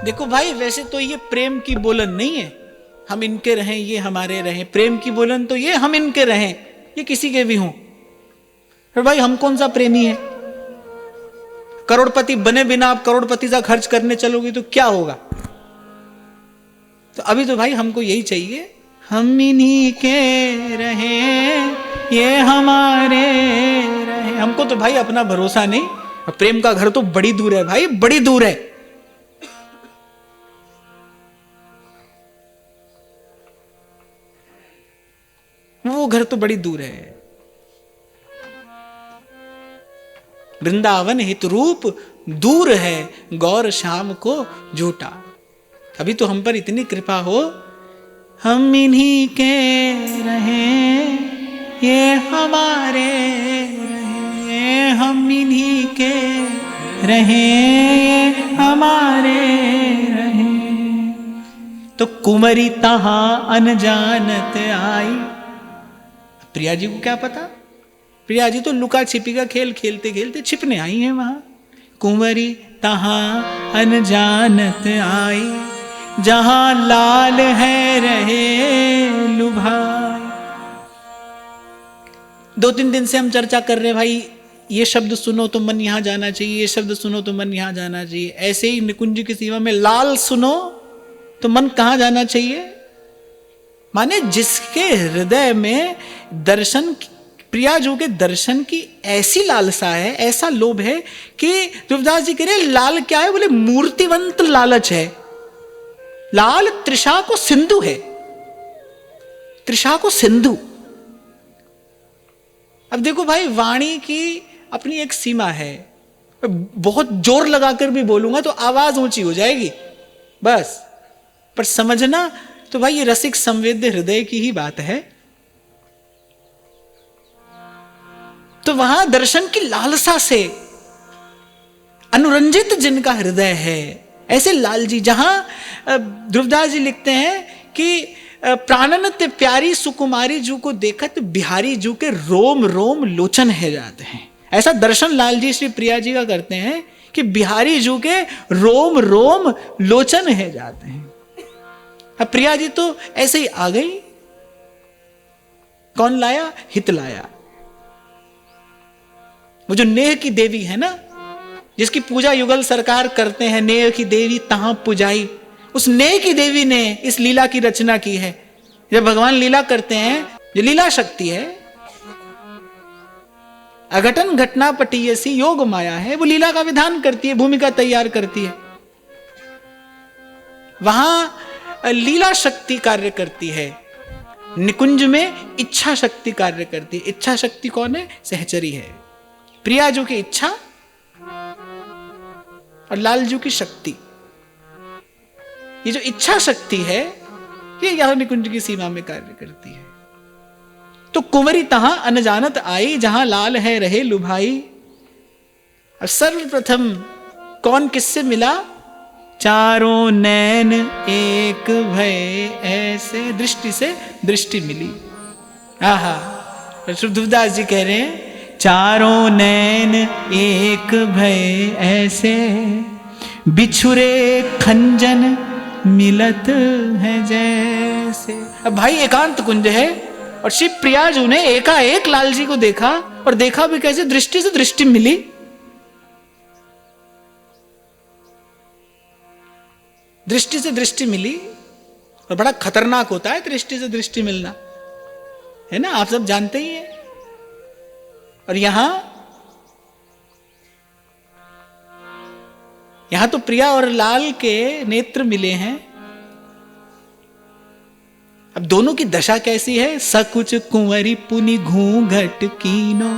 देखो भाई, वैसे तो ये प्रेम की बोलन नहीं है, हम इनके रहें ये हमारे रहें। प्रेम की बोलन तो ये हम इनके रहें ये किसी के भी हों। फिर भाई हम कौन सा प्रेमी है? करोड़पति बने बिना आप करोड़पति सा खर्च करने चलोगे तो क्या होगा? तो अभी तो भाई हमको यही चाहिए, हम इन्हीं के रहें ये हमारे रहें। हमको तो भाई अपना भरोसा नहीं, प्रेम का घर तो बड़ी दूर है भाई, बड़ी दूर है। वो घर तो बड़ी दूर है। वृंदावन हित रूप दूर है, गौर शाम को झूठा। अभी तो हम पर इतनी कृपा हो, हम इन्हीं के रहें ये हमारे रहें, हम इन्हीं के रहें ये हमारे रहें। तो कुंवरी तहां अनजानत आई। प्रिया जी को क्या पता? प्रिया जी तो लुका छिपी का खेल खेलते खेलते छिपने आई हैं वहां। कुंवरी तहां अनजानत आई, जहां लाल है रहे लुभाई। 2-3 दिन से हम चर्चा कर रहे हैं भाई, ये शब्द सुनो तो मन यहां जाना चाहिए, ये शब्द सुनो तो मन यहां जाना चाहिए। ऐसे ही निकुंज की सीमा में लाल सुनो तो मन कहां जाना चाहिए? माने जिसके हृदय में दर्शन, प्रियाजू के दर्शन की ऐसी लालसा है, ऐसा लोभ है कि तुलसीदास जी कह रहे लाल क्या है? बोले मूर्तिवंत लालच है। लाल तृषा को सिंधु है, तृषा को सिंधु। अब देखो भाई, वाणी की अपनी एक सीमा है। बहुत जोर लगाकर भी बोलूंगा तो आवाज ऊंची हो जाएगी बस, पर समझना तो भाई ये रसिक संवेद्य हृदय की ही बात है। तो वहां दर्शन की लालसा से अनुरंजित जिनका हृदय है, ऐसे लाल जी, जहां ध्रुवदास जी लिखते हैं कि प्राणनत प्यारी सुकुमारी जू को देखत बिहारी जू के रोम रोम लोचन है जाते हैं। ऐसा दर्शन लाल जी श्री प्रिया जी का करते हैं कि बिहारी जू के रोम रोम लोचन है जाते हैं। अब प्रिया जी तो ऐसे ही आ गई। कौन लाया? हित लाया। वो जो नेह की देवी है ना, जिसकी पूजा युगल सरकार करते हैं, नेह की देवी तहां पुजाई, उस नेह की देवी ने इस लीला की रचना की है। जब भगवान लीला करते हैं, जो लीला शक्ति है, अघटन घटना पटीयसी योग माया है, वो लीला का विधान करती है, भूमिका तैयार करती है। वहां लीला शक्ति कार्य करती है, निकुंज में इच्छा शक्ति कार्य करती है। इच्छा शक्ति कौन है? सहचरी है। प्रियाजू की इच्छा और लालजू की शक्ति। ये जो इच्छा शक्ति है ये यहां निकुंज की सीमा में कार्य करती है। तो कुंवरी तहां अनजानत आई, जहां लाल है रहे लुभाई। और सर्वप्रथम कौन किससे मिला? चारों नैन एक भय ऐसे, दृष्टि से दृष्टि मिली। आहा, ध्रुवदास जी कह रहे हैं चारों नैन एक भय ऐसे, बिछुरे खंजन मिलत है जैसे। अब भाई एकांत कुंज है और श्री प्रियाजू ने एकाएक लाल जी को देखा, और देखा भी कैसे? दृष्टि से दृष्टि मिली। दृष्टि से दृष्टि मिली, और बड़ा खतरनाक होता है दृष्टि से दृष्टि मिलना, है ना, आप सब जानते ही हैं। और यहां तो प्रिया और लाल के नेत्र मिले हैं। अब दोनों की दशा कैसी है? सकुच कुंवरी पुनि घूंघट कीनो,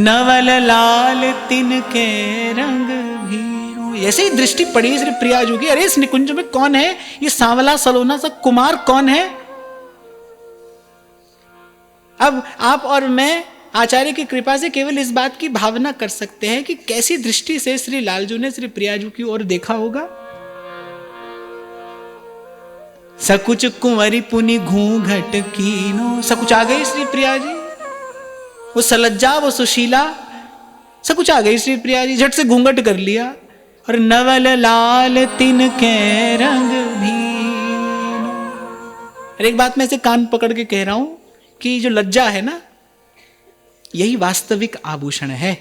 नवल लाल तिनके रंग भीरो। ऐसे ही दृष्टि पड़ी श्री प्रियाजू की, अरे इस निकुंज में कौन है? ये सांवला सलोना सा कुमार कौन है? अब आप और मैं आचार्य की कृपा से केवल इस बात की भावना कर सकते हैं कि कैसी दृष्टि से श्री लालजू ने श्री प्रियाजू की ओर देखा होगा। सकुच कुंवरी पुनि घूंघट कीनो, सकुच आ गई श्री प्रिया जी, वो सलज्जा, वो सुशीला, सकुच आ गई श्री प्रिया जी, झट से घूंघट कर लिया। और नवल लाल तिनके रंग भीन। और एक बात मैं ऐसे कान पकड़ के कह रहा हूं कि जो लज्जा है ना, यही वास्तविक आभूषण है।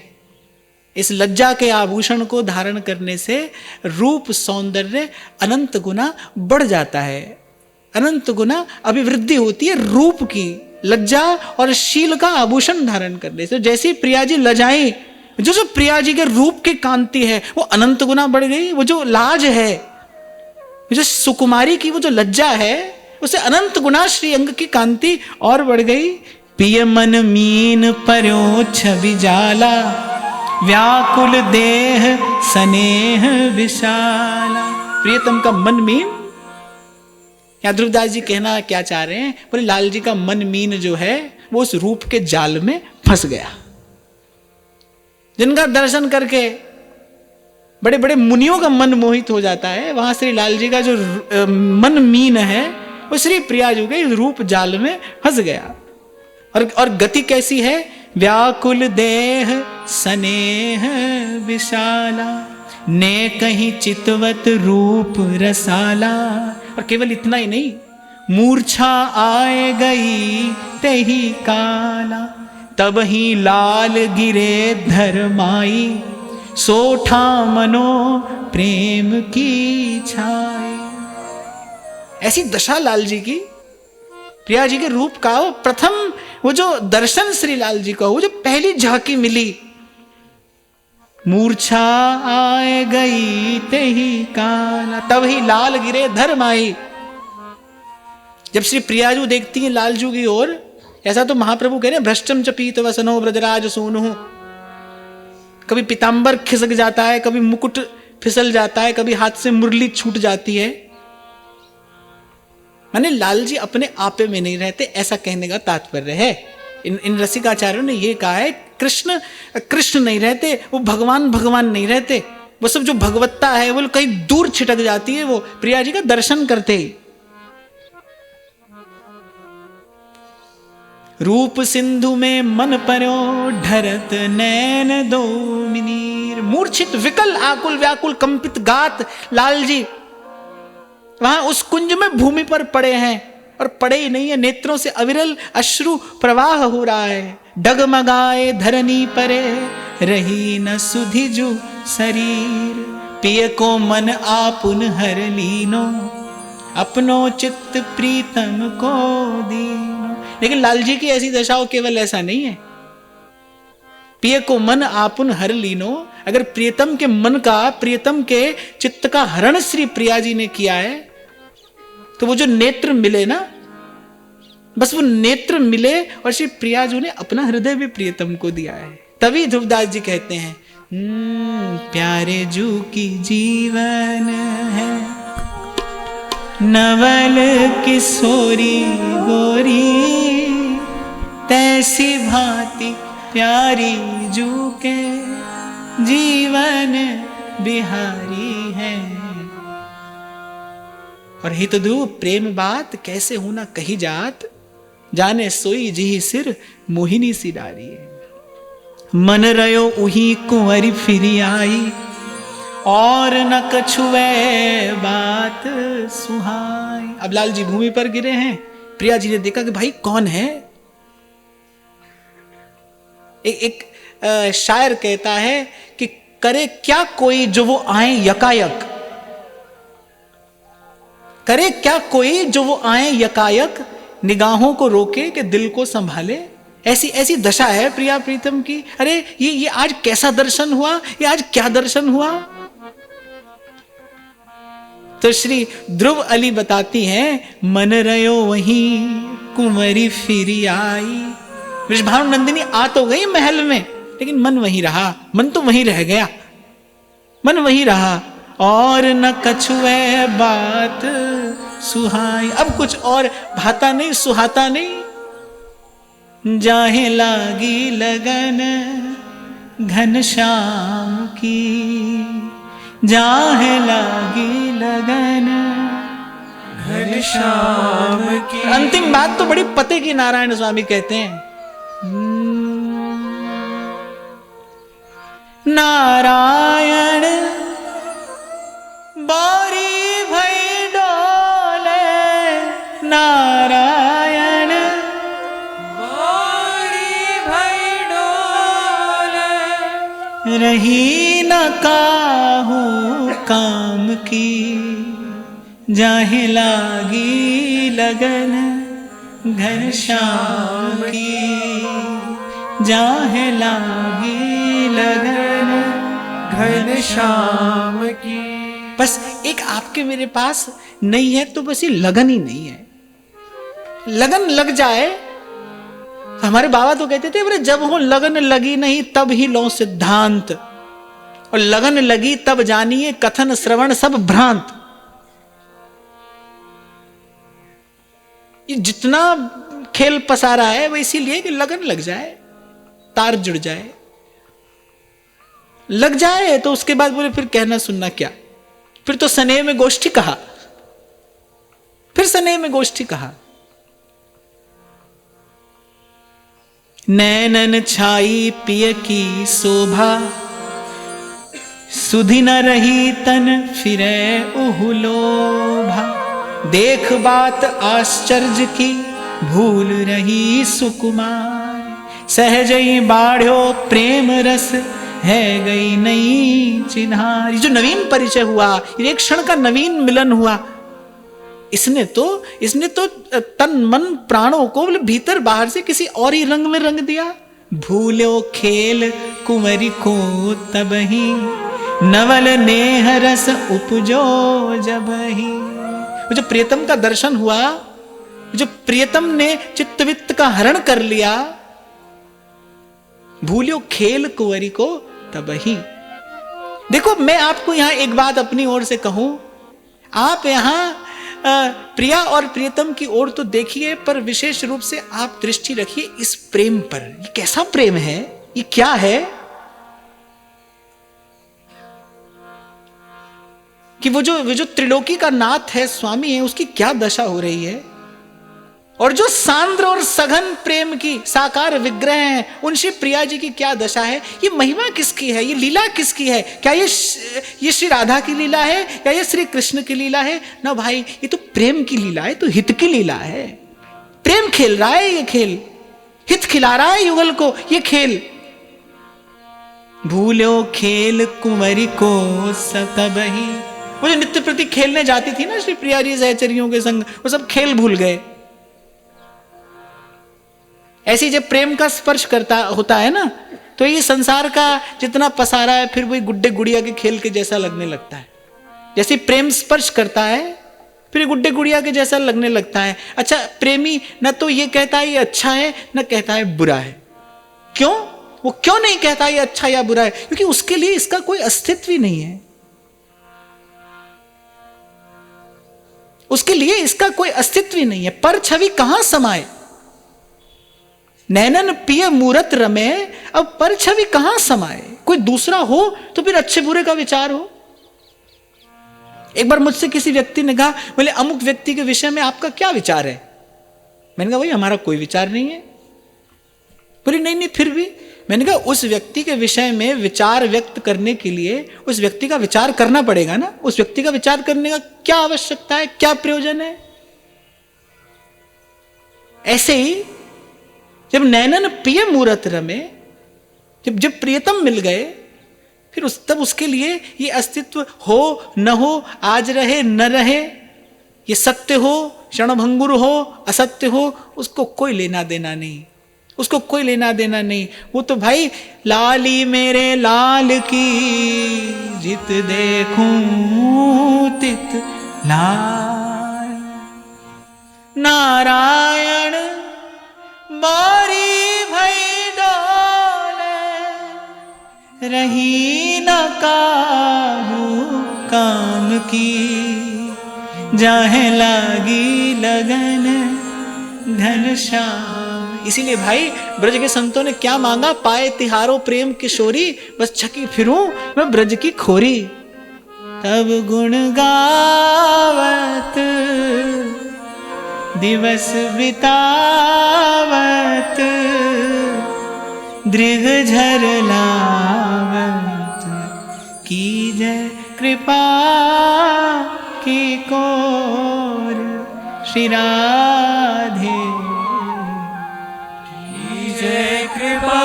इस लज्जा के आभूषण को धारण करने से रूप सौंदर्य अनंत गुना बढ़ जाता है, अनंत गुना अभिवृद्धि होती है रूप की, लज्जा और शील का आभूषण धारण करने से। जैसे प्रिया जी लजाएं, जो प्रिया जी के रूप की कांति है वो अनंत गुना बढ़ गई। वो जो लाज है, जो सुकुमारी की वो जो लज्जा है, उसे अनंत गुना श्री अंग की कांति और बढ़ गई। पिय मन मीन पर्यो छवि जाला, व्याकुल देह स्नेह विशाला। प्रियतम का मन मीन, यहाँ ध्रुवदास जी कहना क्या चाह रहे हैं, बोले लाल जी का मन मीन जो है वो उस रूप के जाल में फंस गया। जिनका दर्शन करके बड़े बड़े मुनियों का मन मोहित हो जाता है, वहां श्री लाल जी का जो मन मीन है वो श्री प्रिया जी के रूप जाल में फंस गया। और गति कैसी है, व्याकुल देह स्नेह विशाला, ने कहीं चितवत रूप रसाला। और केवल इतना ही नहीं, मूर्छा आए गई तेही काला, तब ही लाल गिरे धरमाई, सोठा मनो प्रेम की छाई। ऐसी दशा लाल जी की, प्रिया जी के रूप का वो प्रथम वो जो दर्शन श्री लाल जी का, वो जो पहली झांकी मिली, मूर्छा आए गई तेही काला, तब ही लाल गिरे धरमाई। जब श्री प्रियाजू देखती है लालजू की ओर, ऐसा तो महाप्रभु कह रहे हैं, भ्रष्टम च पीत वसनो ब्रजराज सोनु। कभी पीतांबर खिसक जाता है, कभी मुकुट फिसल जाता है, कभी हाथ से मुरली छूट जाती है। माने लाल जी अपने आपे में नहीं रहते, ऐसा कहने का तात्पर्य है। इन रसिकाचार्यों ने यह कहा है, कृष्ण कृष्ण नहीं रहते, वो भगवान भगवान नहीं रहते, वो सब जो भगवत्ता है वो कहीं दूर छिटक जाती है वो प्रिया जी का दर्शन करते ही। रूप सिंधु में मन पर्यो ढरत नैन दो मिनीर। मूर्छित विकल आकुल व्याकुल कंपित गात लाल जी वहां उस कुंज में भूमि पर पड़े हैं, और पड़े ही नहीं है, नेत्रों से अविरल अश्रु प्रवाह हो रहा है। डगमगाए धरनी परे रही न सुधिजु शरीर, पिय को मन आपुन हर लीनो, अपनो चित्त प्रीतम को दीनो। लेकिन लाल जी की ऐसी दशा हो, केवल ऐसा नहीं है, पिय को मन आपुन हर लीनो। अगर प्रियतम के मन का, प्रियतम के चित्त का हरण श्री प्रिया जी ने किया है, तो वो जो नेत्र मिले ना, बस वो नेत्र मिले और श्री प्रिया जी ने अपना हृदय भी प्रियतम को दिया है। तभी ध्रुवदास जी कहते हैं, प्यारे जू की जीवन है, नवल किशोरी गोरी, तैसी भांति प्यारी जू के जीवन बिहारी है। और हित ध्रुव प्रेम बात कैसे होना कही जात, जाने सोई जी सिर मोहिनी सी डारी है। मन रयो उही कुंवरी फिरी आई, और न कछुए बात सुहाई। अब लाल जी भूमि पर गिरे हैं, प्रिया जी ने देखा कि भाई कौन है। एक शायर कहता है कि करे क्या कोई जो वो आए यकायक, करे क्या कोई जो वो आए यकायक, निगाहों को रोके कि दिल को संभाले। ऐसी ऐसी दशा है प्रिया प्रीतम की। अरे ये आज कैसा दर्शन हुआ, ये आज क्या दर्शन हुआ। तो श्री ध्रुव अली बताती हैं, मन रयो वहीं कुंवरी फिरी आई। वृषभानु नंदिनी आ तो गई महल में, लेकिन मन वहीं रहा, मन तो वहीं रह गया, मन वहीं रहा। और न कछुए बात सुहाई, अब कुछ और भाता नहीं, सुहाता नहीं। जाहे लागी लगन घनश्याम की, जाहे लागी लगन घनश्याम की। अंतिम बात तो बड़ी पते की नारायण स्वामी कहते हैं, नारायण बारी भई डोले नारायण, बारी भई डोले, रही न काहू काम की, जाहे लागी लगन घनश्याम की, जाहे लागी लगन घनश्याम की। बस एक आपके मेरे पास नहीं है तो बस ये लगन ही नहीं है। लगन लग जाए, हमारे बाबा तो कहते थे बोले जब हो लगन लगी नहीं तब ही लो सिद्धांत, और लगन लगी तब जानिए कथन श्रवण सब भ्रांत। ये जितना खेल पसारा है वो इसीलिए कि लगन लग जाए, तार जुड़ जाए। लग जाए तो उसके बाद बोले फिर कहना सुनना क्या, फिर तो स्नेह में गोष्ठी कहा, फिर स्नेह में गोष्ठी कहा। नैनन छाई पिय की शोभा, सुधि न रही तन फिरे उहु लोभा। देख बात आश्चर्य की भूल रही सुकुमार, सहजई बाढ़ो प्रेम रस है गई नई चिन्हार। जो नवीन परिचय हुआ, एक क्षण का नवीन मिलन हुआ, इसने तो तन मन प्राणों को भीतर बाहर से किसी और ही रंग में रंग दिया। भूलो खेल कुंवरी को तबही, नवल नेह रस उपजो जबही। जो प्रियतम का दर्शन हुआ, जो प्रियतम ने चित्तवित्त का हरण कर लिया, भूलो खेल कुंवरी को तबही। देखो मैं आपको यहां एक बात अपनी ओर से कहूं, आप यहां प्रिया और प्रियतम की ओर तो देखिए, पर विशेष रूप से आप दृष्टि रखिए इस प्रेम पर। ये कैसा प्रेम है, ये क्या है कि वो जो त्रिलोकी का नाथ है, स्वामी है, उसकी क्या दशा हो रही है। और जो सांद्र और सघन प्रेम की साकार विग्रह हैं, उनसे प्रिया जी की क्या दशा है। ये महिमा किसकी है, ये लीला किसकी है। क्या ये श्री राधा की लीला है या ये श्री कृष्ण की लीला है? ना भाई, ये तो प्रेम की लीला है, तो हित की लीला है। प्रेम खेल रहा है, ये खेल हित खिला रहा है युगल को, ये खेल। भूलो खेल कुंवरी को तबही। वो जो नित्य प्रति खेलने जाती थी ना श्री प्रिया जी सहचरियों के संग, वो सब खेल भूल गए। ऐसी जब प्रेम का स्पर्श करता होता है ना, तो ये संसार का जितना पसारा है फिर वही गुड्डे गुड़िया के खेल के जैसा लगने लगता है। जैसे प्रेम स्पर्श करता है फिर गुड्डे गुड़िया के जैसा लगने लगता है। अच्छा, प्रेमी न तो ये कहता है ये अच्छा है, न कहता है बुरा है। क्यों? वो क्यों नहीं कहता ये अच्छा या बुरा है? क्योंकि उसके लिए इसका कोई अस्तित्व ही नहीं है। उसके लिए इसका कोई अस्तित्व ही नहीं है। पर छवि कहां समाये, नैनन पिय मूरत रमे। अब पर छवि कहां समाये? कोई दूसरा हो तो फिर अच्छे बुरे का विचार हो। एक बार मुझसे किसी व्यक्ति ने कहा, बोले अमुक व्यक्ति के विषय में आपका क्या विचार है? मैंने कहा भाई हमारा कोई विचार नहीं है। बोले नहीं फिर भी। मैंने कहा उस व्यक्ति के विषय में विचार व्यक्त करने के लिए उस व्यक्ति का विचार करना पड़ेगा ना। उस व्यक्ति का विचार करने का क्या आवश्यकता है, क्या प्रयोजन है? ऐसे ही जब नैनन प्रिय मूरत रमे, जब प्रियतम मिल गए, फिर तब उसके लिए ये अस्तित्व हो न हो, आज रहे न रहे, ये सत्य हो क्षणभंगुर हो असत्य हो, उसको कोई लेना देना नहीं, उसको कोई लेना देना नहीं। वो तो भाई लाली मेरे लाल की जित देखूं तित लाल, नारायण बारी भई डोले, रही न काहू काम की, जाहे लागी लगन घनश्याम। इसीलिए भाई ब्रज के संतों ने क्या मांगा, पाए तिहारो प्रेम किशोरी, बस छकी फिरूं मैं ब्रज की खोरी। तब गुण गावत दिवस बितावत, दृघ झर लावत, की जय कृपा की कोर श्री राधे जय कृपा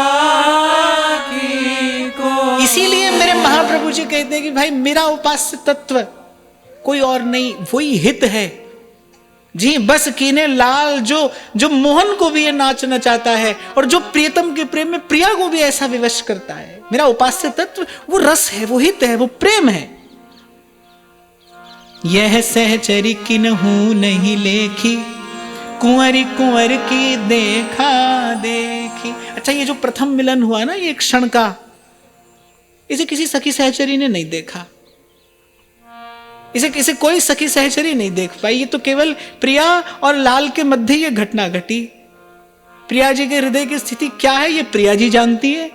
की को। इसीलिए मेरे महाप्रभु जी कहते हैं कि भाई मेरा उपास्य तत्व कोई और नहीं, वही हित है जी। बस कीने लाल जो मोहन को भी ये नाचना चाहता है और जो प्रियतम के प्रेम में प्रिया को भी ऐसा विवश करता है। मेरा उपास्य तत्व वो रस है, वो हित है, वो प्रेम है। यह सहचरी किन्हू नहीं लेखी, कुंवरी कुंवर की देखा देखी। अच्छा, ये जो प्रथम मिलन हुआ ना, ये एक क्षण का, इसे किसी सखी सहचरी ने नहीं देखा, इसे कोई सखी सहचरी नहीं देख पाई। ये तो केवल प्रिया और लाल के मध्य ये घटना घटी। प्रिया जी के हृदय की स्थिति क्या है ये प्रिया जी जानती है,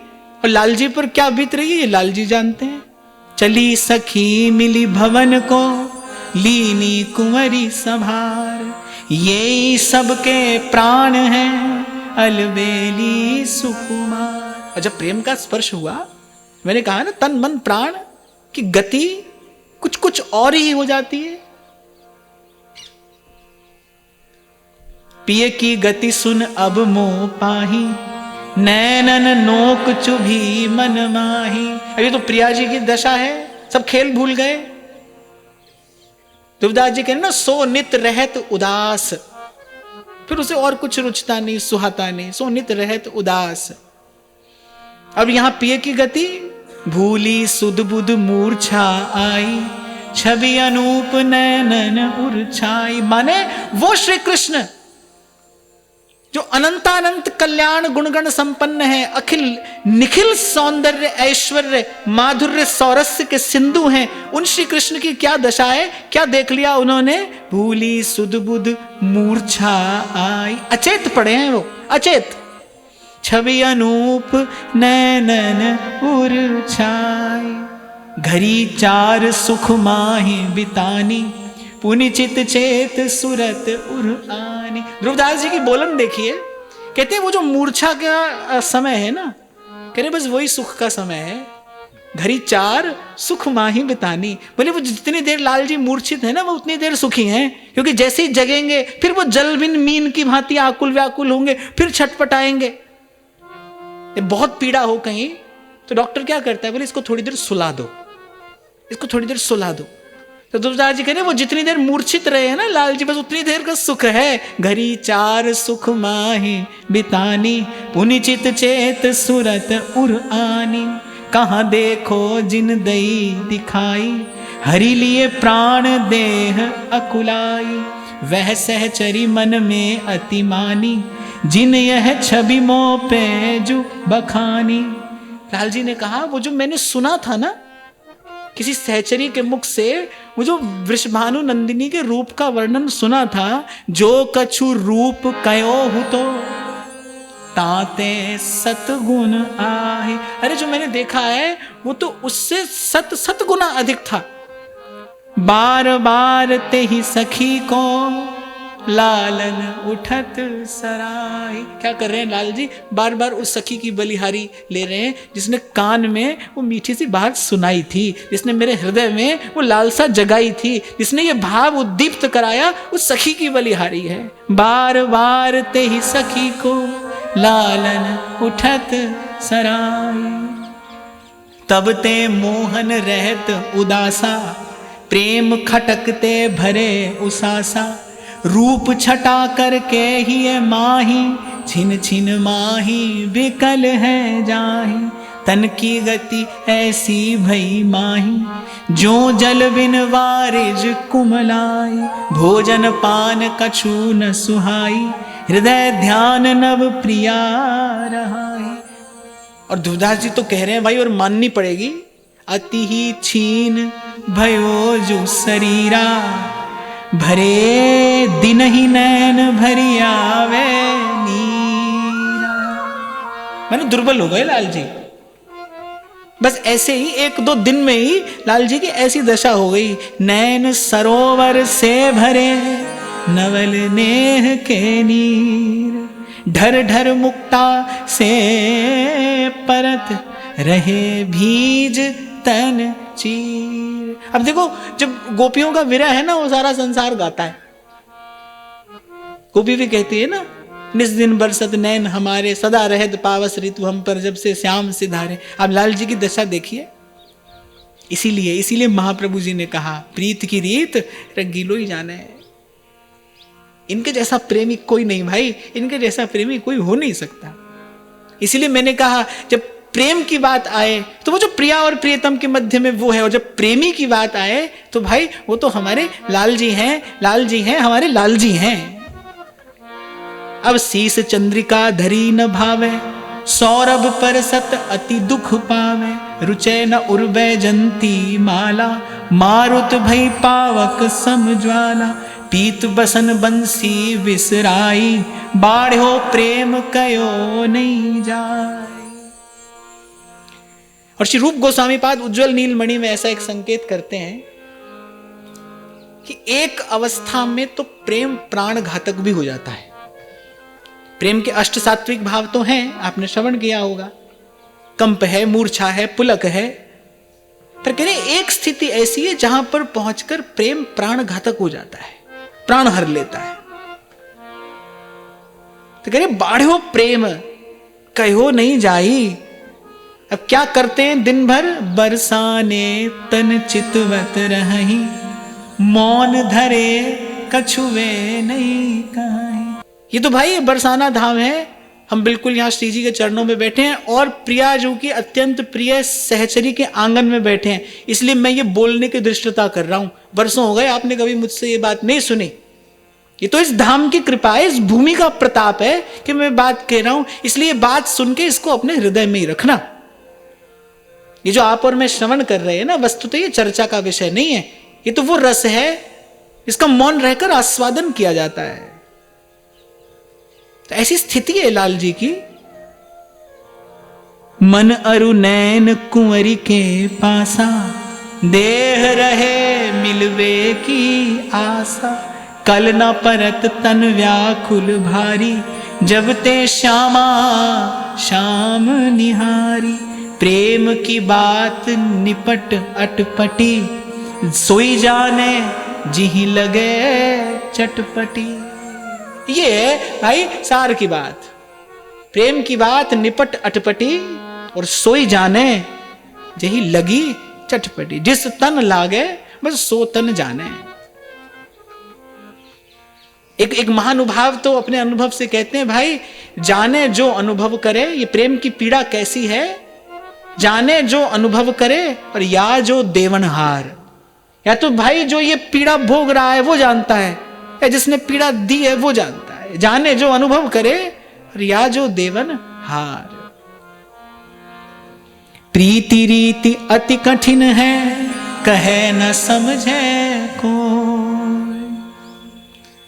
और लाल जी पर क्या बीत रही है ये लाल जी जानते हैं। चली सखी मिली भवन को, लीनी कुंवरी संभार, ये सबके प्राण हैं अलबेली सुकुमार। और जब प्रेम का स्पर्श हुआ, मैंने कहा ना, तन मन प्राण की गति कुछ और ही हो जाती है। पिय की गति सुन अब मोह पाही, नैनन नोक चुभी मन माही। अभी तो प्रिया जी की दशा है, सब खेल भूल गए। तुलसीदास जी कहते ना, सो नित रहत उदास, फिर उसे और कुछ रुचता नहीं, सुहाता नहीं, सो नित रहत उदास। अब यहां पिय की गति, भूली सुध बुध मूर्छा आई, छवि अनूप नैनन उर्छाई। माने वो श्री कृष्ण जो अनंतानंत कल्याण गुणगण संपन्न है, अखिल निखिल सौंदर्य ऐश्वर्य माधुर्य सौरस्य के सिंधु हैं, उन श्री कृष्ण की क्या दशा है, क्या देख लिया उन्होंने। भूली सुध बुध मूर्छा आई, अचेत पड़े हैं वो, अचेत। छवि अनूप नैनन उर्छाई, घरी चार सुख माही बितानी, पुनिचित चेत सुरत उर आनी। ध्रुवदास जी की बोलन देखिए, कहते हैं वो जो मूर्छा का समय है ना, कह रहे बस वही सुख का समय है। घरी चार सुख माही बितानी, बोले वो जितनी देर लाल जी मूर्छित है ना, वो उतनी देर सुखी हैं, क्योंकि जैसे ही जगेंगे फिर वो जल बिन मीन की भांति आकुल व्याकुल होंगे, फिर छटपटाएंगे। बहुत पीड़ा हो कहीं तो डॉक्टर क्या करता है, बोले इसको थोड़ी देर सुला दो, इसको थोड़ी देर सुला दो। तो तुलसीदास जी कह रहे वो जितनी देर मूर्छित रहे हैं ना लाल जी, बस उतनी देर का सुख है। घरी चार सुख माही बितानी, पुनिचित चेत सुरत उर आनी। कहाँ देखो जिन दई दिखाई, हरि लिए प्राण देह अकुलाई। वह सहचरी मन में अति मानी, जिन यह छवि मोह पे जो बखानी। लाल जी ने कहा वो जो मैंने सुना था ना किसी सहचरी के मुख से, वो जो वृषभानु नंदिनी के रूप का वर्णन सुना था, जो कछु रूप कयो हु तो ताते सतगुण आहे। अरे जो मैंने देखा है वो तो उससे सत गुना अधिक था। बार बार ते ही सखी को लालन उठत सराय। क्या कर रहे हैं लाल जी, बार बार उस सखी की बलिहारी ले रहे हैं जिसने कान में वो मीठी सी बात सुनाई थी, जिसने मेरे हृदय में वो लालसा जगाई थी, जिसने ये भाव उद्दीप्त कराया, उस सखी की बलिहारी है। बार बार ते ही सखी को लालन उठत सराय। तब ते मोहन रहत उदासा, प्रेम खटकते भरे उसासा। रूप छटा करके ही माही, छिन छिन माही बिकल है जाही। तन की गति ऐसी भई माही, जो जल बिन वारिज कुमलाई। भोजन पान कछु न सुहाई, हृदय ध्यान नव प्रिया रहाई। और ध्रुवदास जी तो कह रहे हैं भाई, और माननी पड़ेगी, अति ही छीन भयो जो शरीरा, भरे दिन ही नैन भरी आवे नीरा। मैंने दुर्बल हो गए लाल जी, बस ऐसे ही एक दो दिन में ही लाल जी की ऐसी दशा हो गई। नैन सरोवर से भरे नवल नेह के नीर, ढर ढर मुक्ता से परत रहे भीज तन चीर। अब देखो, जब गोपियों का विरह है ना, वो सारा संसार गाता है। गोपी भी कहती है ना, निस दिन बरसत नैन हमारे, सदा रहत पावस ऋतु हम पर, जब से श्याम सिधारे। अब लाल जी की दशा देखिए। इसीलिए महाप्रभु जी ने कहा, प्रीत की रीत रंगीलो ही जाने है। इनके जैसा प्रेमी कोई नहीं भाई, इनके जैसा प्रेमी कोई हो नहीं सकता। इसीलिए मैंने कहा, जब प्रेम की बात आए तो वो जो प्रिया और प्रियतम के मध्य में वो है, और जब प्रेमी की बात आए तो भाई वो तो हमारे लाल जी हैं, लाल जी हैं, हमारे लाल जी हैं। अब शीस चंद्रिका धरी न भावे, सौरभ पर सत अति दुख पावे, रुचै न उर्वै जंती माला, मारुत भई पावक सम ज्वाला, पीत बसन बंसी विसराई, बाढ़ो प्रेम कयो नहीं जाए। और श्री रूप गोस्वामी पाद उज्ज्वल नीलमणि में ऐसा एक संकेत करते हैं कि एक अवस्था में तो प्रेम प्राण घातक भी हो जाता है। प्रेम के अष्ट सात्विक भाव तो हैं, आपने श्रवण किया होगा, कंप है, मूर्छा है, पुलक है, पर कह रहे एक स्थिति ऐसी है जहां पर पहुंचकर प्रेम प्राण घातक हो जाता है, प्राण हर लेता है। तो कह रहे बाढ़ो प्रेम कहो नहीं जाई। अब क्या करते हैं दिन भर, बरसाने तन चितवत रही, मौन धरे कछुए नहीं कहीं। ये तो भाई बरसाना धाम है, हम बिल्कुल यहाँ श्री जी के चरणों में बैठे हैं और प्रिया जो की अत्यंत प्रिय सहचरी के आंगन में बैठे हैं, इसलिए मैं ये बोलने की दृष्टता कर रहा हूं। वर्षों हो गए आपने कभी मुझसे ये बात नहीं सुनी। ये तो इस धाम की कृपा है, इस भूमि का प्रताप है कि मैं बात कह रहा हूं, इसलिए बात सुन के इसको अपने हृदय में ही रखना। ये जो आप और मैं श्रवण कर रहे हैं ना, वस्तुतः ये चर्चा का विषय नहीं है, ये तो वो रस है इसका मौन रहकर आस्वादन किया जाता है। तो ऐसी स्थिति है लाल जी की। मन अरु नैन कुंवरी के पासा, देह रहे मिलवे की आशा, कल न परत तन व्याकुल भारी, जब ते श्यामा श्याम निहारी, प्रेम की बात निपट अटपटी, सोई जाने जिही लगे चटपटी। ये है भाई सार की बात, प्रेम की बात निपट अटपटी और सोई जाने जही लगी चटपटी। जिस तन लागे बस सो तन जाने। एक महानुभाव तो अपने अनुभव से कहते हैं, भाई जाने जो अनुभव करे ये प्रेम की पीड़ा कैसी है, जाने जो अनुभव करे और या जो देवनहार। या तो भाई जो ये पीड़ा भोग रहा है वो जानता है, या जिसने पीड़ा दी है वो जानता है। जाने जो अनुभव करे और या जो देवनहार। प्रीति रीति अति कठिन है, कहे न समझे कोई।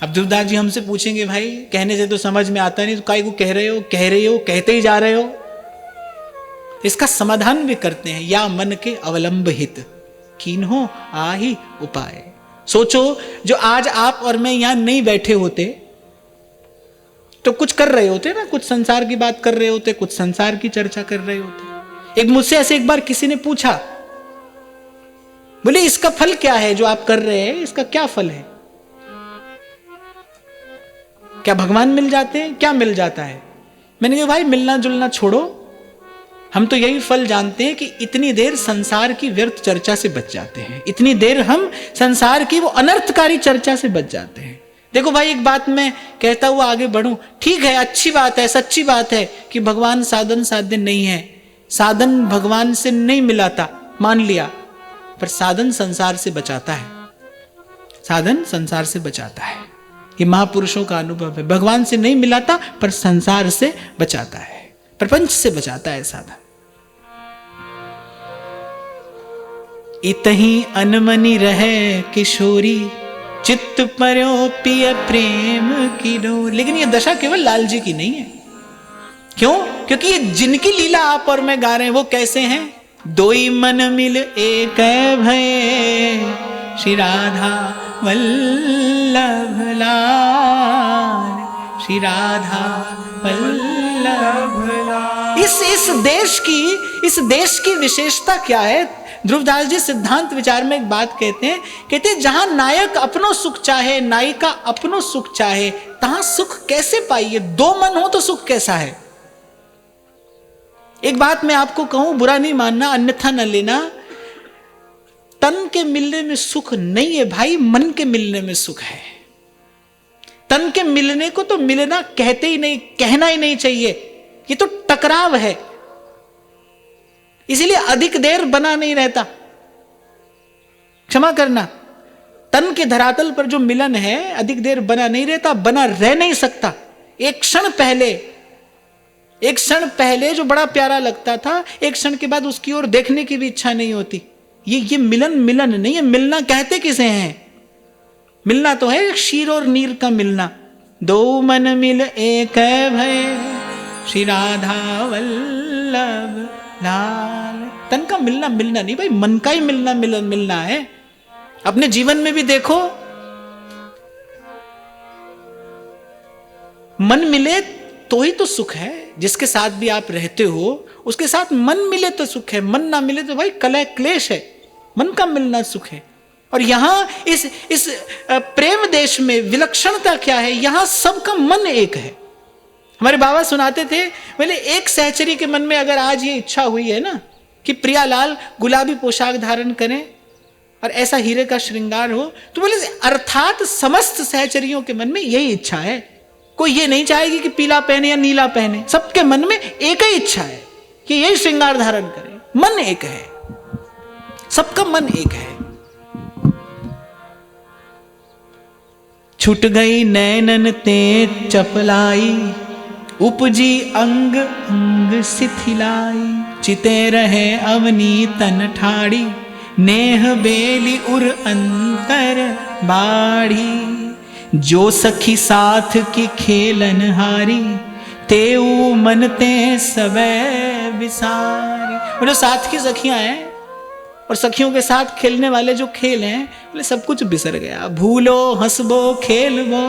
अब ध्रुवदास जी हमसे पूछेंगे, भाई कहने से तो समझ में आता नहीं, तो काहे को कह रहे हो, कह रही हो, कहते ही जा रहे हो। इसका समाधान भी करते हैं, या मन के अवलंब हित कीन्हो आही उपाय। सोचो जो आज आप और मैं यहां नहीं बैठे होते तो कुछ कर रहे होते ना, कुछ संसार की बात कर रहे होते, कुछ संसार की चर्चा कर रहे होते। एक मुझसे ऐसे एक बार किसी ने पूछा, बोले इसका फल क्या है जो आप कर रहे हैं, इसका क्या फल है, क्या भगवान मिल जाते हैं, क्या मिल जाता है। मैंने कहा भाई मिलना जुलना छोड़ो, हम तो यही फल जानते हैं कि इतनी देर संसार की व्यर्थ चर्चा से बच जाते हैं, इतनी देर हम संसार की वो अनर्थकारी चर्चा से बच जाते हैं। देखो भाई एक बात मैं कहता हुआ आगे बढ़ूं, ठीक है, अच्छी बात है, सच्ची बात है कि भगवान साधन साध्य नहीं है, साधन भगवान से नहीं मिलाता, मान लिया, पर साधन संसार से बचाता है, साधन संसार से बचाता है। ये महापुरुषों का अनुभव है, भगवान से नहीं मिलाता पर संसार से बचाता है, प्रपंच से बचाता है साधन। इतही अनमनी रहे किशोरी, चित्त पर्यो पिय प्रेम की डोर। लेकिन ये दशा केवल लाल जी की नहीं है। क्यों? क्योंकि ये जिनकी लीला आप और मैं गा रहे हैं वो कैसे हैं? दोई मन मिल एक भय, श्री राधा वल्लभ लाल, श्री राधा वल्लभ लाल। इस देश की विशेषता क्या है? ध्रुवदास जी सिद्धांत विचार में एक बात कहते हैं जहां नायक अपनो सुख चाहे, नायिका अपनो सुख चाहे, तहां सुख कैसे पाइए? दो मन हो तो सुख कैसा है? एक बात मैं आपको कहूं, बुरा नहीं मानना, अन्यथा न लेना, तन के मिलने में सुख नहीं है भाई, मन के मिलने में सुख है। तन के मिलने को तो मिलना कहते ही नहीं, कहना ही नहीं चाहिए, ये तो टकराव है। इसीलिए अधिक देर बना नहीं रहता, क्षमा करना। तन के धरातल पर जो मिलन है अधिक देर बना नहीं रहता, बना रह नहीं सकता। एक क्षण पहले जो बड़ा प्यारा लगता था, एक क्षण के बाद उसकी ओर देखने की भी इच्छा नहीं होती। ये मिलन नहीं है। मिलना कहते किसे हैं? मिलना तो है क्षीर और नीर का मिलना। दो मन मिल एक भय, श्री राधा वल्लभ लाल। तन का मिलना नहीं भाई, मन का ही मिलना है। अपने जीवन में भी देखो, मन मिले तो ही तो सुख है। जिसके साथ भी आप रहते हो उसके साथ मन मिले तो सुख है, मन ना मिले तो भाई कलह क्लेश है। मन का मिलना सुख है। और यहां इस प्रेम देश में विलक्षणता क्या है? यहां सबका मन एक है। हमारे बाबा सुनाते थे, बोले एक सहचरी के मन में अगर आज ये इच्छा हुई है ना कि प्रियालाल गुलाबी पोशाक धारण करें और ऐसा हीरे का श्रृंगार हो, तो बोले अर्थात समस्त सहचरियों के मन में यही इच्छा है। कोई ये नहीं चाहेगी कि पीला पहने या नीला पहने, सबके मन में एक ही इच्छा है कि यही श्रृंगार धारण करें। मन एक है, सबका मन एक है। छूट गई नैनन ते चपलाई, उपजी अंग अंग शिथिलाई। चिते रहे अवनी तन ठाड़ी, नेह बेली उर अंतर बाढ़ी। जो सखी साथ की खेलन हारी, तेऊ मन ते सबे विसारी। वो जो साथ की सखियां हैं और सखियों के साथ खेलने वाले जो खेल हैं, बोले सब कुछ बिसर गया। भूलो हंसबो खेलबो,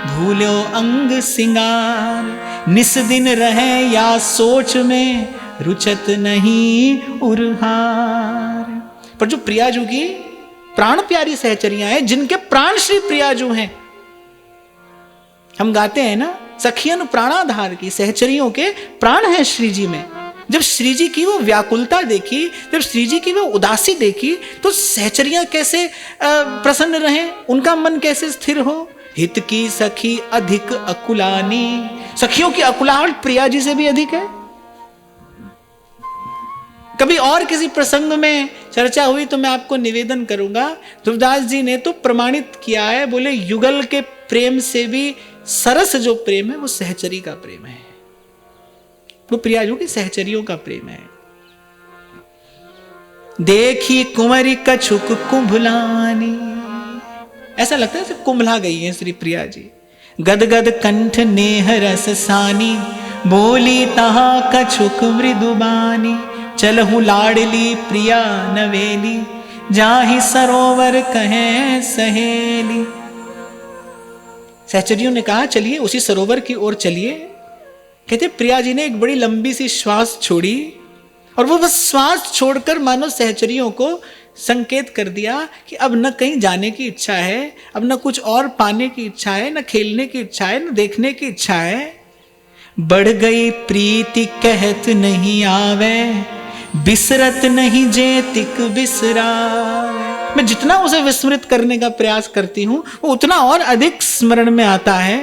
भूलो अंग सिंगार। निस दिन रहे या सोच में, रुचत नहीं उरहार। पर जो प्रियाजू की प्राण प्यारी सहचरियां हैं, जिनके प्राण श्री प्रियाजू हैं, हम गाते हैं ना, सखियन प्राणाधार की, सहचरियों के प्राण है श्री जी में। जब श्री जी की वो व्याकुलता देखी, जब श्री जी की वो उदासी देखी, तो सहचरियां कैसे प्रसन्न रहें, उनका मन कैसे स्थिर हो। हित की सखी अधिक अकुलानी, सखियों की अकुलाहट प्रिया जी से भी अधिक है। कभी और किसी प्रसंग में चर्चा हुई तो मैं आपको निवेदन करूंगा, ध्रुवदास जी ने तो प्रमाणित किया है, बोले युगल के प्रेम से भी सरस जो प्रेम है वो सहचरी का प्रेम है, वो प्रियाजू की सहचरियों का प्रेम है। देखी कुंवरी कछुक कुंभलानी, ऐसा लगता है जैसे कुंभला गई है श्री प्रिया जी। गदगद कंठ नेह रस सानी, बोली तहा कछुक मृदुबानी। चलहु लाडली प्रिया नवेली, जाहि सरोवर कहे सहेली। सहचरियों ने कहा चलिए उसी सरोवर की ओर चलिए। कहते प्रिया जी ने एक बड़ी लंबी सी श्वास छोड़ी और वो बस श्वास छोड़कर मानो सहचरियों को संकेत कर दिया कि अब न कहीं जाने की इच्छा है, अब न कुछ और पाने की इच्छा है, न खेलने की इच्छा है, न देखने की इच्छा है। बढ़ गई प्रीति कहत नहीं आवे, बिसरत नहीं जेतिक बिसरावे। मैं जितना उसे विस्मृत करने का प्रयास करती हूं वो उतना और अधिक स्मरण में आता है।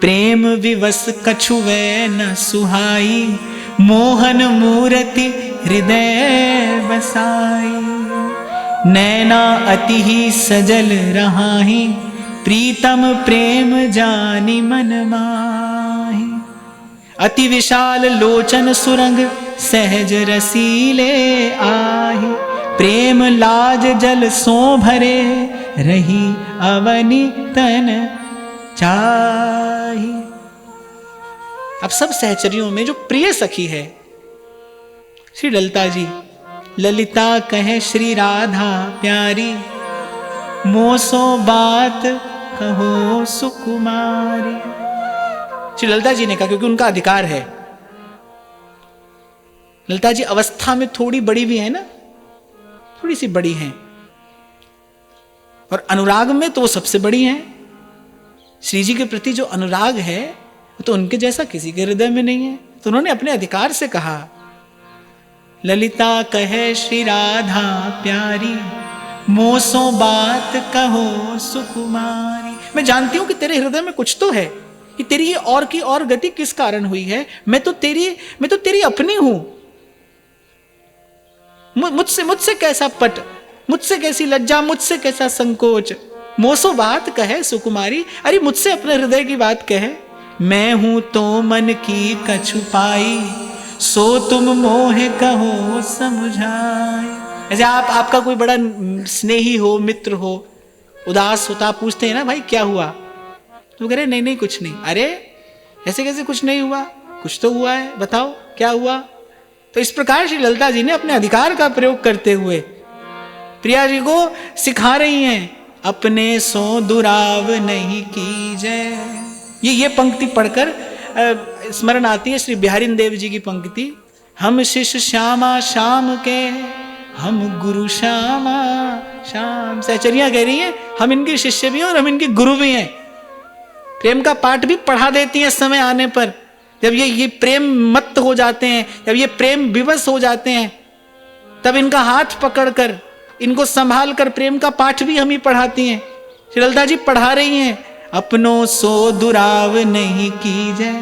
प्रेम विवश कछुवे न सुहाई, मोहन मूर्ति हृदय बसाई। नैना अति ही सजल रहाही, प्रीतम प्रेम जानी मन माही। अति विशाल लोचन सुरंग, सहज रसीले आही। प्रेम लाज जल सो भरे, रही अवनी तन चाही। अब सब सहचरियों में जो प्रिय सखी है श्री ललिता जी, ललिता कहे श्री राधा प्यारी, मोसो बात कहो सुकुमारी। श्री ललिता जी ने कहा क्योंकि उनका अधिकार है। ललिता जी अवस्था में थोड़ी बड़ी भी है ना, थोड़ी सी बड़ी हैं, और अनुराग में तो वो सबसे बड़ी हैं। श्री जी के प्रति जो अनुराग है तो उनके जैसा किसी के हृदय में नहीं है। तो उन्होंने अपने अधिकार से कहा, ललिता कहे श्री राधा प्यारी, मोसो बात कहो सुकुमारी। मैं जानती हूं कि तेरे हृदय में कुछ तो है, कि तेरी ये और की और गति किस कारण हुई है। मैं तो तेरी अपनी हूं। मुझसे कैसा पट, मुझसे कैसी लज्जा, मुझसे कैसा संकोच। मोसो बात कहे सुकुमारी, अरे मुझसे अपने हृदय की बात कहे। मैं हूं तो मन की कछु पाई, सो तुम मोह कहो समझाए। ऐसे आपका कोई बड़ा स्नेही हो, मित्र हो, उदास होता, पूछते हैं ना भाई क्या हुआ, तो कह रहे नहीं कुछ नहीं। अरे ऐसे कैसे कुछ नहीं हुआ, कुछ तो हुआ है, बताओ क्या हुआ। तो इस प्रकार श्री ललिता जी ने अपने अधिकार का प्रयोग करते हुए प्रिया जी को सिखा रही हैं, अपने सो दुराव नहीं कीजे। ये पंक्ति पढ़कर स्मरण आती है श्री बिहारी देव जी की पंक्ति, हम शिष्य श्यामा श्याम के, हम गुरु श्यामा श्याम। सहचरियां कह रही हैं हम इनके शिष्य भी हैं और हम इनके गुरु भी हैं। प्रेम का पाठ भी पढ़ा देती हैं समय आने पर, जब ये प्रेम मत्त हो जाते हैं, जब ये प्रेम विवश हो जाते हैं, तब इनका हाथ पकड़कर, इनको संभाल कर प्रेम का पाठ भी हम ही पढ़ाती हैं। श्री ललिता जी पढ़ा रही हैं, अपनों सो दुराव नहीं कीजे,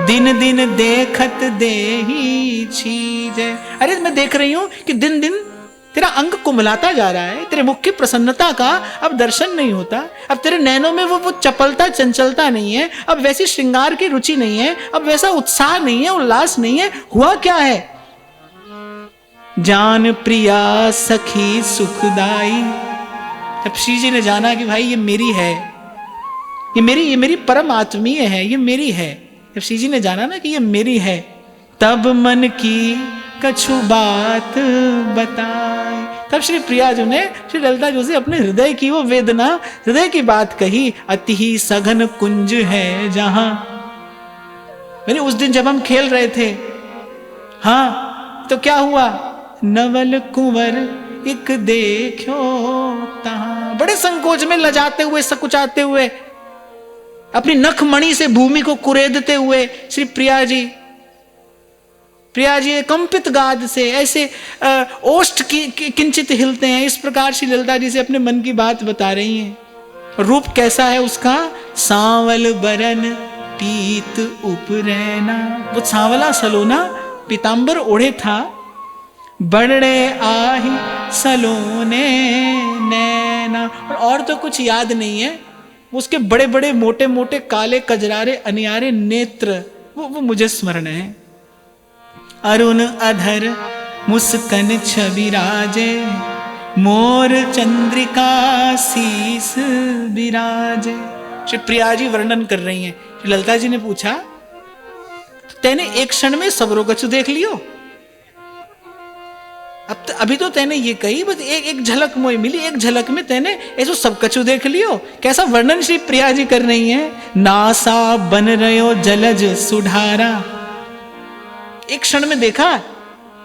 दिन दिन देखत देही छीजे। अरे मैं देख रही हूं कि दिन दिन तेरा अंग कुमलाता जा रहा है, तेरे मुख की प्रसन्नता का अब दर्शन नहीं होता, अब तेरे नैनों में वो चपलता चंचलता नहीं है, अब वैसी श्रृंगार की रुचि नहीं है, अब वैसा उत्साह नहीं है, उल्लास नहीं है। हुआ क्या है? जान प्रिया सखी सुखदाई। जब श्री जी ने जाना कि भाई ये मेरी है, ये मेरी परम आत्मीय है, ये मेरी है, जब श्री जी ने जाना ना कि ये मेरी है, तब मन की कछु बात बताए। तब श्री प्रिया जी ने श्री ललिता जी से अपने हृदय की वो वेदना, हृदय की बात कही। अति ही सघन कुंज है जहां, मैंने उस दिन जब हम खेल रहे थे, हाँ तो क्या हुआ, नवल कुंवर एक देखो तहां। बड़े संकोच में लजाते हुए, सकुचाते हुए, अपनी नख मणि से भूमि को कुरेदते हुए श्री प्रिया जी कंपित गाद से ऐसे ओष्ठ की किंचित हिलते हैं। इस प्रकार श्री ललिता जी से अपने मन की बात बता रही हैं। रूप कैसा है उसका, सांवल बरन पीत उपरैना। वो सांवला सलोना पीतांबर ओढ़े था, बड़े आही सलोने नैना। और तो कुछ याद नहीं है, उसके बड़े बड़े मोटे मोटे काले कजरारे अनियारे नेत्र वो मुझे स्मरण है। अरुण अधर मुस्कन छवि राजे, मोर चंद्रिका शीस विराजे। श्री प्रिया जी वर्णन कर रही हैं। श्री ललिता जी ने पूछा, तैने एक क्षण में सबरो कछु देख लियो? अभी तो तैने ये कही, बस एक झलक मोई मिली, एक झलक में तैने ऐसो सब कछु देख लियो। कैसा वर्णन श्री प्रिया जी कर रही हैं। नासा बन रयो जलज सुधारा। एक क्षण में देखा,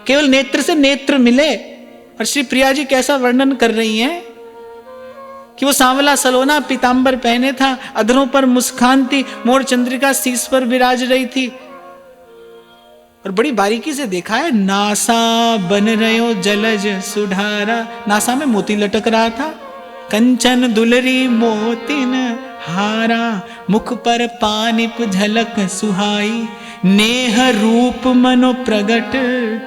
केवल नेत्र से नेत्र मिले। और श्री प्रिया जी कैसा वर्णन कर रही हैं कि वो सांवला सलोना पीतांबर पहने था, अधरों पर मुस्कान थी, मोर चंद्रिका शीश पर विराज रही थी। और बड़ी बारीकी से देखा है, नासा बन रयो जलज सुधारा। नासा में मोती लटक रहा था, कंचन दुलरी मोतिन हारा, मुख पर पानिप झलक सुहाई, नेह रूप मनो प्रगट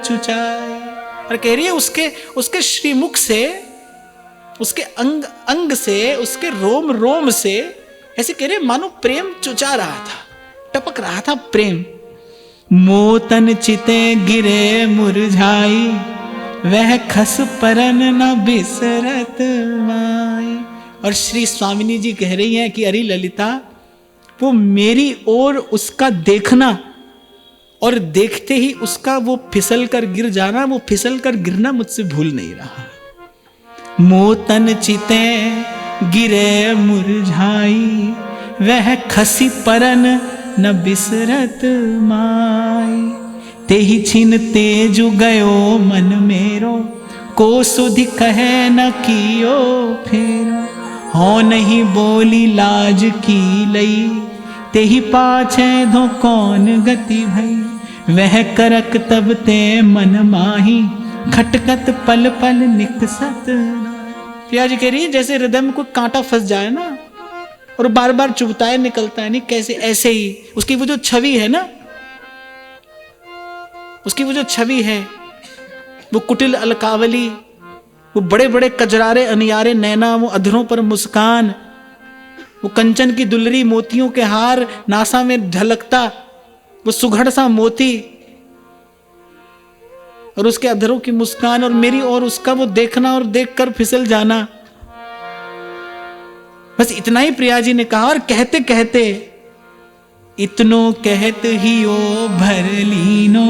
चुचाई। और कह रही है उसके श्रीमुख से, उसके अंग अंग से, उसके रोम रोम से ऐसे कह रहे मानो प्रेम चुचा रहा था, टपक रहा था प्रेम। मोतन चिते गिरे मुरझाई, वह खस परन न बिसरत माई। और श्री स्वामिनी जी कह रही हैं कि अरे ललिता, वो मेरी ओर उसका देखना और देखते ही उसका वो फिसल कर गिर जाना, वो फिसल कर गिरना मुझसे भूल नहीं रहा। मोतन चिते गिरे मुरझाई, वह खसी परन न बिसरत माई। तेहि छिन तेजु गयो मन मेरो, को सुधि कहे न कियो फेरा, हो नहीं बोली लाज की लई, ते ही पाछे धो कौन गति भई, वह करक तब ते मन माही, खटकत पल पल निकसत। प्रिया जी कह रही है जैसे हृदय में कोई कांटा फंस जाए ना और बार बार चुभता है, निकलता है नहीं, कैसे ऐसे ही उसकी वो जो छवि है ना, उसकी वो जो छवि है, वो कुटिल अलकावली, वो बड़े बड़े कजरारे अनियारे नैना, वो अधरों पर मुस्कान, वो कंचन की दुलरी मोतियों के हार, नासा में झलकता वो सुघड़ सा मोती, और उसके अधरों की मुस्कान, और मेरी और उसका वो देखना और देखकर फिसल जाना। बस इतना ही प्रिया जी ने कहा। और कहते कहते इतनो कहत ही ओ भर लीनो,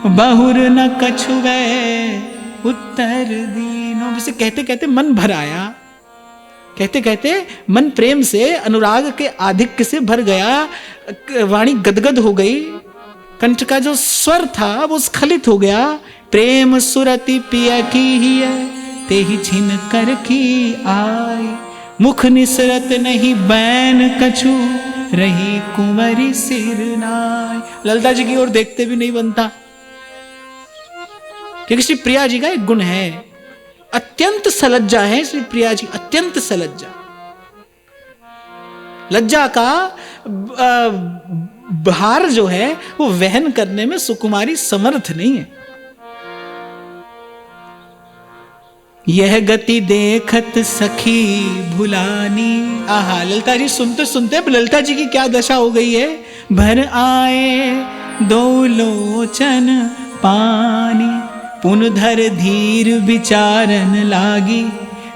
बहुर न कछुवे उत्तर दीनो। वैसे कहते कहते मन भर आया, कहते कहते मन प्रेम से, अनुराग के आधिक्य से भर गया, वाणी गदगद हो गई, कंठ का जो स्वर था वो स्खलित हो गया। प्रेम सुरति पिया की ही है, ते ही छिन कर की आय, मुख निसरत नहीं बैन कछु, रही कुंवरी सिर नाय। ललिता जी की ओर देखते भी नहीं बनता, क्योंकि श्री प्रिया जी का एक गुण है, अत्यंत सलज्जा है श्री प्रिया जी, अत्यंत सलज्जा। लज्जा का भार जो है वो वहन करने में सुकुमारी समर्थ नहीं है। यह गति देखत सखी भुलानी। आहा, ललिता जी सुनते सुनते ललिता जी की क्या दशा हो गई है। भर आए दो लोचन पानी, पुन धर धीर विचारन लागी,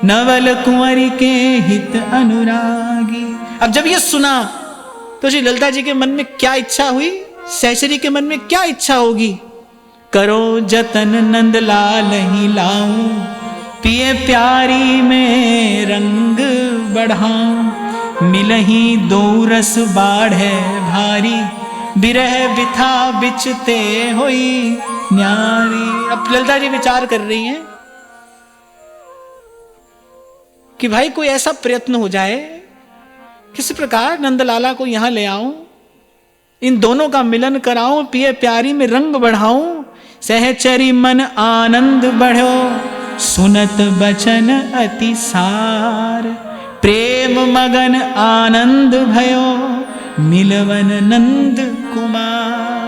नवल कुंवरी के हित अनुरागी। अब जब ये सुना तो श्री ललिता जी के मन में क्या इच्छा हुई, सहचरी के मन में क्या इच्छा होगी। करो जतन नंदलाल ही लाऊं, पिए प्यारी में रंग बढ़ाऊं, मिलही दो रस बाढ़े भारी, बिरह बिथा बिचते होई न्यारी। अब ललिता जी विचार कर रही हैं कि भाई कोई ऐसा प्रयत्न हो जाए, किसी प्रकार नंदलाला को यहां ले आऊं, इन दोनों का मिलन कराऊं, पिए प्यारी में रंग बढ़ाऊं, सहचरी मन आनंद बढ़ो, सुनत बचन अति सार, प्रेम मगन आनंद भयो, मिलवन नंद कुमार।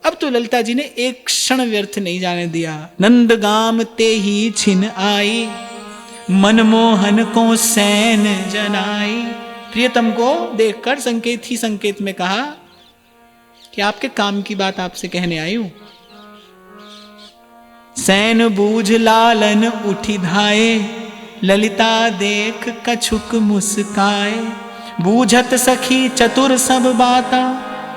अब तो ललिता जी ने एक क्षण व्यर्थ नहीं जाने दिया। नंदगाम ते ही छिन आई, मनमोहन को सैन जनाई। प्रियतम को देखकर संकेत ही संकेत में कहा कि आपके काम की बात आपसे कहने आई हूं। सैन बूझ लालन उठी धाये, ललिता देख कछुक मुस्काए, बूझत सखी चतुर सब बाता,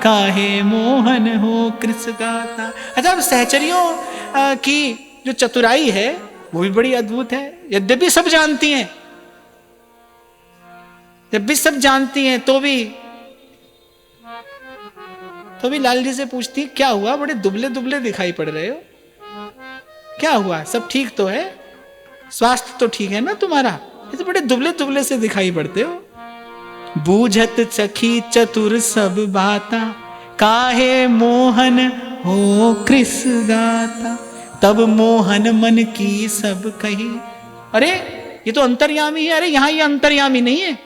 काहे मोहन हो कृस गाता। अच्छा, अब सहचरियों की जो चतुराई है वो भी बड़ी अद्भुत है। यद्यपि सब जानती हैं, जब भी सब जानती हैं तो भी लाल जी से पूछती क्या हुआ, बड़े दुबले दुबले दिखाई पड़ रहे हो, क्या हुआ, सब ठीक तो है, स्वास्थ्य तो ठीक है ना तुम्हारा, ये तो बड़े दुबले दुबले से दिखाई पड़ते हो। बूझत सखी चतुर सब बाता, काहे मोहन हो कृस गाता। तब मोहन मन की सब कही। अरे ये तो अंतर्यामी है। अरे यहां ये अंतर्यामी नहीं है,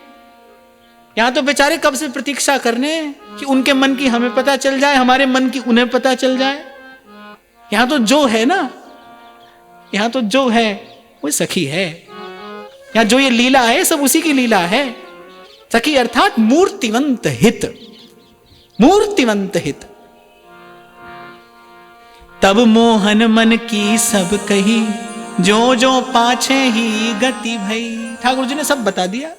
यहां तो बेचारे कब से प्रतीक्षा करने कि उनके मन की हमें पता चल जाए, हमारे मन की उन्हें पता चल जाए। यहां तो जो है ना, यहां तो जो है वो सखी है। यहां जो ये लीला है सब उसी की लीला है। सखी अर्थात मूर्तिवंत हित, मूर्तिवंत हित। तब मोहन मन की सब कही, जो जो पाछे ही गति भई। ठाकुर जी ने सब बता दिया।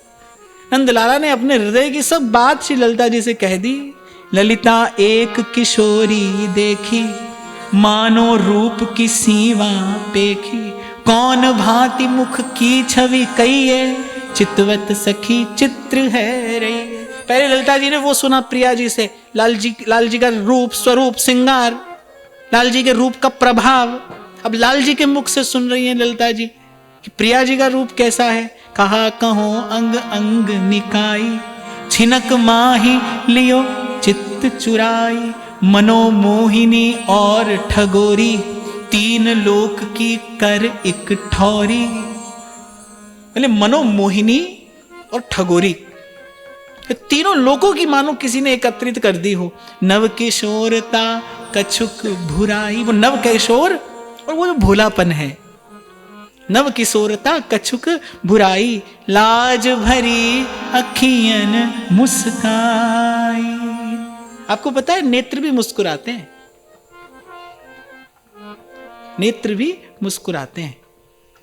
नंदलाला ने अपने हृदय की सब बात श्री ललिता जी से कह दी। ललिता एक किशोरी देखी, मानो रूप की सीवा पेखी, कौन भांति मुख की छवि कहिए, चितवत सखी चित्र है रही। पहले ललिता जी ने वो सुना प्रिया जी से, लाल जी का रूप स्वरूप श्रृंगार, लाल जी के रूप का प्रभाव अब लाल जी के मुख से सुन रही हैं ललिता जी कि प्रिया जी का रूप कैसा है। कहा कहो अंग अंग निकाई, छिनक माही लियो चित्त चुराई, मनोमोहिनी और ठगोरी, तीन लोक की कर एक ठौरी। पहले मनोमोहिनी और ठगोरी, तीनों लोगों की मानो किसी ने एकत्रित कर दी हो। नव किशोरता कछुक भुराई, वो नव किशोर और वो जो भोलापन है। नव किशोरता कछुक बुराई, लाज भरी अखियन मुस्काई। आपको पता है नेत्र भी मुस्कुराते हैं, नेत्र भी मुस्कुराते हैं।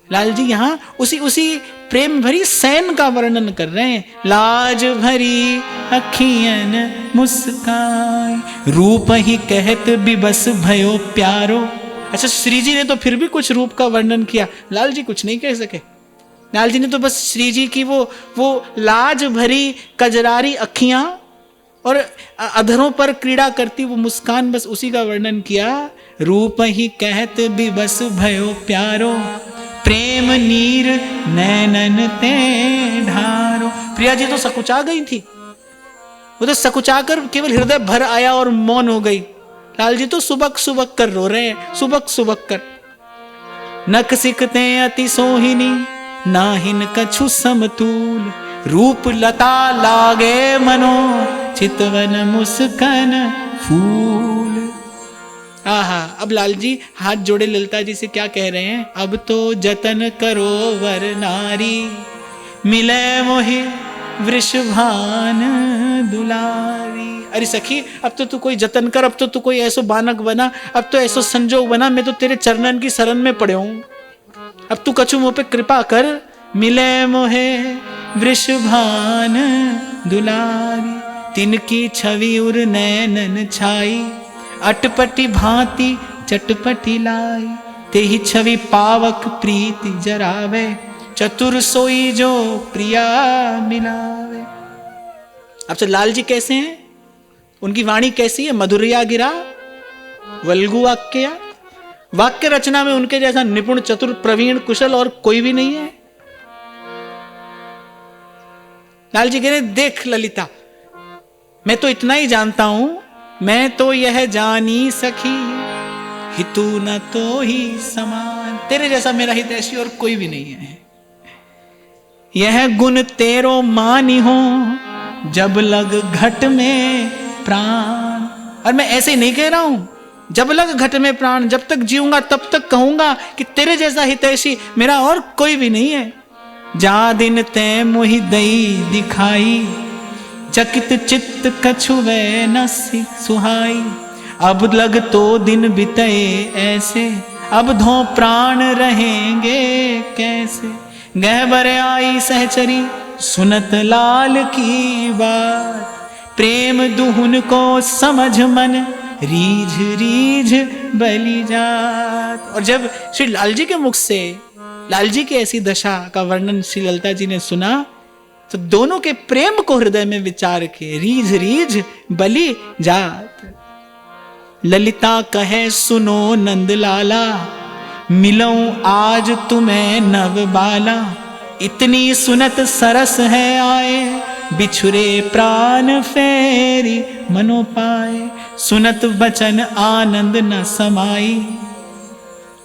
लाल जी यहां उसी प्रेम भरी सैन का वर्णन कर रहे हैं। लाज भरी अखियन मुस्काई, रूप ही कहत बिबस भयो प्यारो। अच्छा, श्री जी ने तो फिर भी कुछ रूप का वर्णन किया, लाल जी कुछ नहीं कह सके। लाल जी ने तो बस श्री जी की वो लाज भरी कजरारी अखियां और अधरों पर क्रीड़ा करती वो मुस्कान, बस उसी का वर्णन किया। रूप ही कहत बिबस भयो प्यारो, प्रेम नीर नैनन ते ढारो। प्रिया जी तो सकुचा गई थी, वो तो सकुचा कर केवल हृदय भर आया और मौन हो गई। लाल जी तो सुबक सुबक कर रो रहे हैं, सुबक सुबक कर। नक सिकते अति सोहिनी, नाहिन कछु समतूल, रूप लता लागे मनो, चितवन मुस्कन फूल। आहा, अब लाल जी हाथ जोड़े ललिता जी से क्या कह रहे हैं। अब तो जतन करो वर नारी, मिले मोहि वृषभान दुलारी। अरे सखी, अब तो तू कोई जतन कर, अब तो तू कोई ऐसो बानक बना, अब तो ऐसो संजोग बना, मैं तो तेरे चरणन की शरण में पड़े हूं। अब तू कछु मुंह पे कृपा कर। मिले मोहे वृषभान दुलारी, तिनकी छवि उर नैनन छाई, अटपटी भांति चटपटी लाई, तेहि छवि पावक प्रीति जरावे, चतुर सोई जो प्रिया मिलावे। अब तो लाल जी कैसे हैं, उनकी वाणी कैसी है। मधुरिया गिरा वल्गु वाक्य, वाक्य रचना में उनके जैसा निपुण चतुर प्रवीण कुशल और कोई भी नहीं है। लाल जी कह रहे देख ललिता, मैं तो इतना ही जानता हूं, मैं तो यह जानी सखी, हितु न तो ही समान। तेरे जैसा मेरा हितैषी और कोई भी नहीं है। यह गुण तेरो मानी हो, जब लग घट में प्राण। और मैं ऐसे ही नहीं कह रहा हूं, जब लग घट में प्राण, जब तक जीऊंगा तब तक कहूंगा कि तेरे जैसा हितैषी मेरा और कोई भी नहीं है। जा दिन तै मोहि दई दिखाई, चकित चित्त कछु वै न सुहाई। अब लग तो दिन बितए ऐसे, अब धो प्राण रहेंगे कैसे। गहबर आई सहचरी, सुनत लाल की बात, प्रेम दुहुन को समझ मन, रीझ रीझ बलि जात। और जब श्री लाल जी के मुख से लाल जी की ऐसी दशा का वर्णन श्री ललिता जी ने सुना, तो दोनों के प्रेम को हृदय में विचार के रीझ रीझ बलि जात। ललिता कहे सुनो नंद लाला, मिलऊं आज तुम्हें नव बाला। इतनी सुनत सरस है आए, बिछुरे प्राण फेरी मनो पाए। सुनत बचन आनंद न समाई।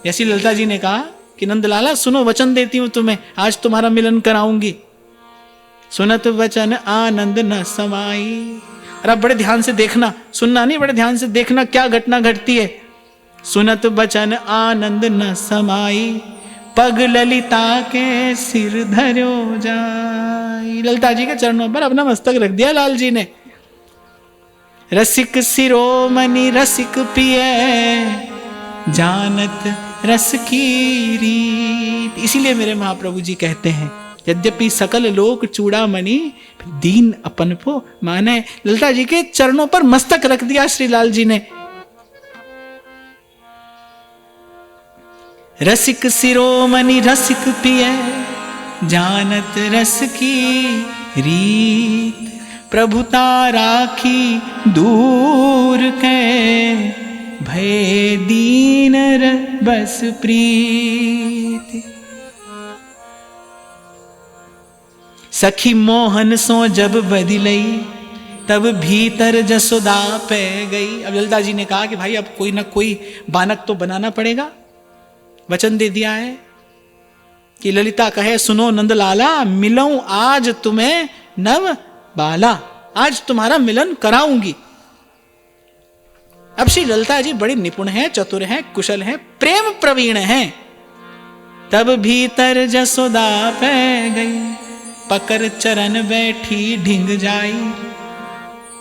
जैसी ललिता जी ने कहा कि नंदलाला सुनो, वचन देती हूं तुम्हें, आज तुम्हारा मिलन कराऊंगी। सुनत वचन आनंद न समाई। और अब बड़े ध्यान से देखना, सुनना नहीं, बड़े ध्यान से देखना क्या घटना घटती है। सुनत वचन आनंद न समाई, पग ललिता के सिर धरो जाई। ललिता जी के चरणों पर अपना मस्तक रख दिया लाल जी ने। रसिक शिरोमणि रसिक पिए, जानत रस की रीत। इसीलिए मेरे महाप्रभु जी कहते हैं, यद्यपि सकल लोक चूड़ामणि, दीन अपन को माने। ललिता जी के चरणों पर मस्तक रख दिया श्री लाल जी ने। रसिक शिरोमणि रसिक पिए, जानत रस की रीत। प्रभुता राखी दूर के, भय दीन बस प्रीति। सखी मोहन सो जब बदिलई, तब भीतर जसोदा पे गई। अब ललिता जी ने कहा कि भाई अब कोई ना कोई बानक तो बनाना पड़ेगा। वचन दे दिया है कि ललिता कहे सुनो नंदलाला, मिलऊं आज तुम्हें नव बाला, आज तुम्हारा मिलन कराऊंगी। अब श्री ललिता जी बड़ी निपुण हैं, चतुर हैं, कुशल हैं, प्रेम प्रवीण हैं। तब भीतर जसोदा पे गई, पकर चरण बैठी ढिंग जाई।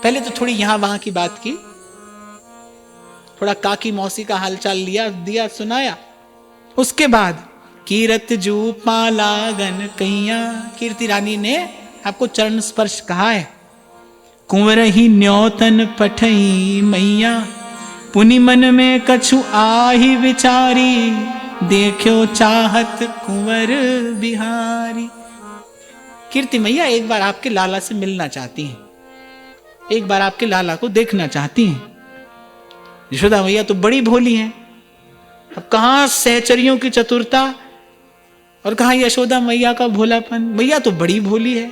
पहले तो थोड़ी यहां वहां की बात की, थोड़ा काकी मौसी का हालचाल लिया, दिया, सुनाया। उसके बाद कीरत जू पालागन कैया, कीर्ति रानी ने आपको चरण स्पर्श कहा है। कुंवर ही न्योतन पठई मैया, पुनि मन में कछु आही विचारी, देखो चाहत कुंवर बिहारी। कीर्ति मैया एक बार आपके लाला से मिलना चाहती हैं, एक बार आपके लाला को देखना चाहती हैं। यशोदा मैया तो बड़ी भोली हैं, अब कहां सहचरियों की चतुरता और कहां यशोदा मैया का भोलापन। मैया तो बड़ी भोली है,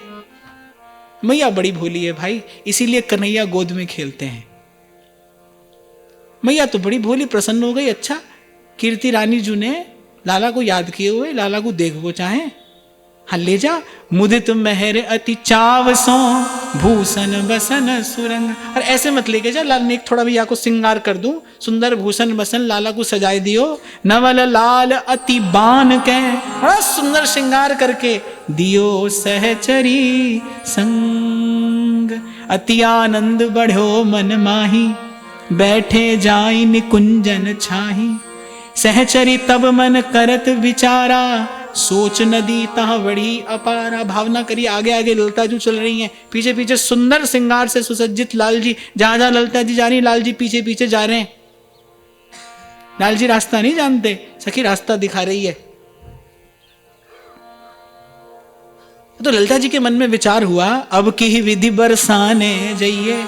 मैया बड़ी भोली है भाई, इसीलिए कन्हैया गोद में खेलते हैं। मैया तो बड़ी भोली, प्रसन्न हो गई। अच्छा, कीर्ति रानी जी ने लाला को याद किए हुए लाला को देखो चाहे, हाँ ले जा। मुदित मेहर अति चाव सो, भूषण बसन सुरंग। और ऐसे मत लेके जा, लाल ने एक थोड़ा भैया को श्रृंगार कर दूं, सुंदर भूषण बसन लाला को सजाए दियो। नवल लाल अति बान के, बड़ा सुंदर श्रृंगार करके दियो सहचरी संग। अति आनंद बढ़ो मन माही, बैठे जाई निकुंजन छाही। सहचरी तब मन करत विचारा, सोच नदी तह बड़ी अपारा। भावना करिए, आगे आगे ललिता जी चल रही हैं, पीछे पीछे सुंदर श्रृंगार से सुसज्जित लाल जी। जहां जहां ललिता जी जा रही, लाल जी पीछे पीछे जा रहे हैं। लाल जी रास्ता नहीं जानते, सखी रास्ता दिखा रही है। तो ललिता जी के मन में विचार हुआ, अब की ही विधि बरसाने जाइए।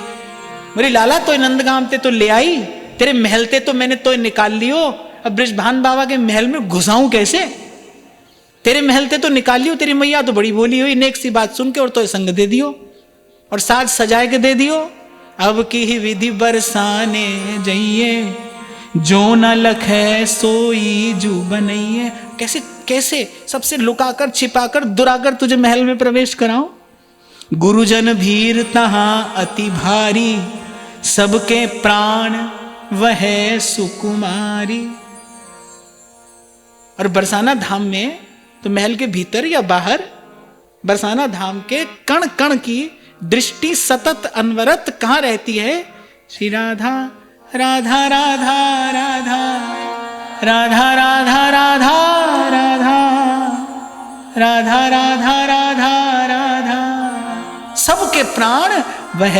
मेरी लाला तो नंदगांव ते तो ले आई, तेरे महल ते तो मैंने तो निकाल लियो, अब ब्रिजभान बाबा के महल में घुसाऊं कैसे? तेरे महल ते तो निकाल लियो। तेरी मैया तो बड़ी बोली हुई, नेक सी बात सुन के और तो संग दे दियो और साज सजाए के दे दियो। अब की ही विधि बरसाने जाइए, जो न लखे सोई जू बनइए। कैसे कैसे सबसे लुकाकर छिपाकर दुराकर तुझे महल में प्रवेश कराऊं? गुरुजन भीर तहां अति भारी, सबके प्राण वह सुकुमारी। और बरसाना धाम में तो महल के भीतर या बाहर, बरसाना धाम के कण कण की दृष्टि सतत अनवरत कहां रहती है? श्री राधा राधा राधा राधा राधा राधा राधा राधा राधा राधा राधा राधा। सबके प्राण वह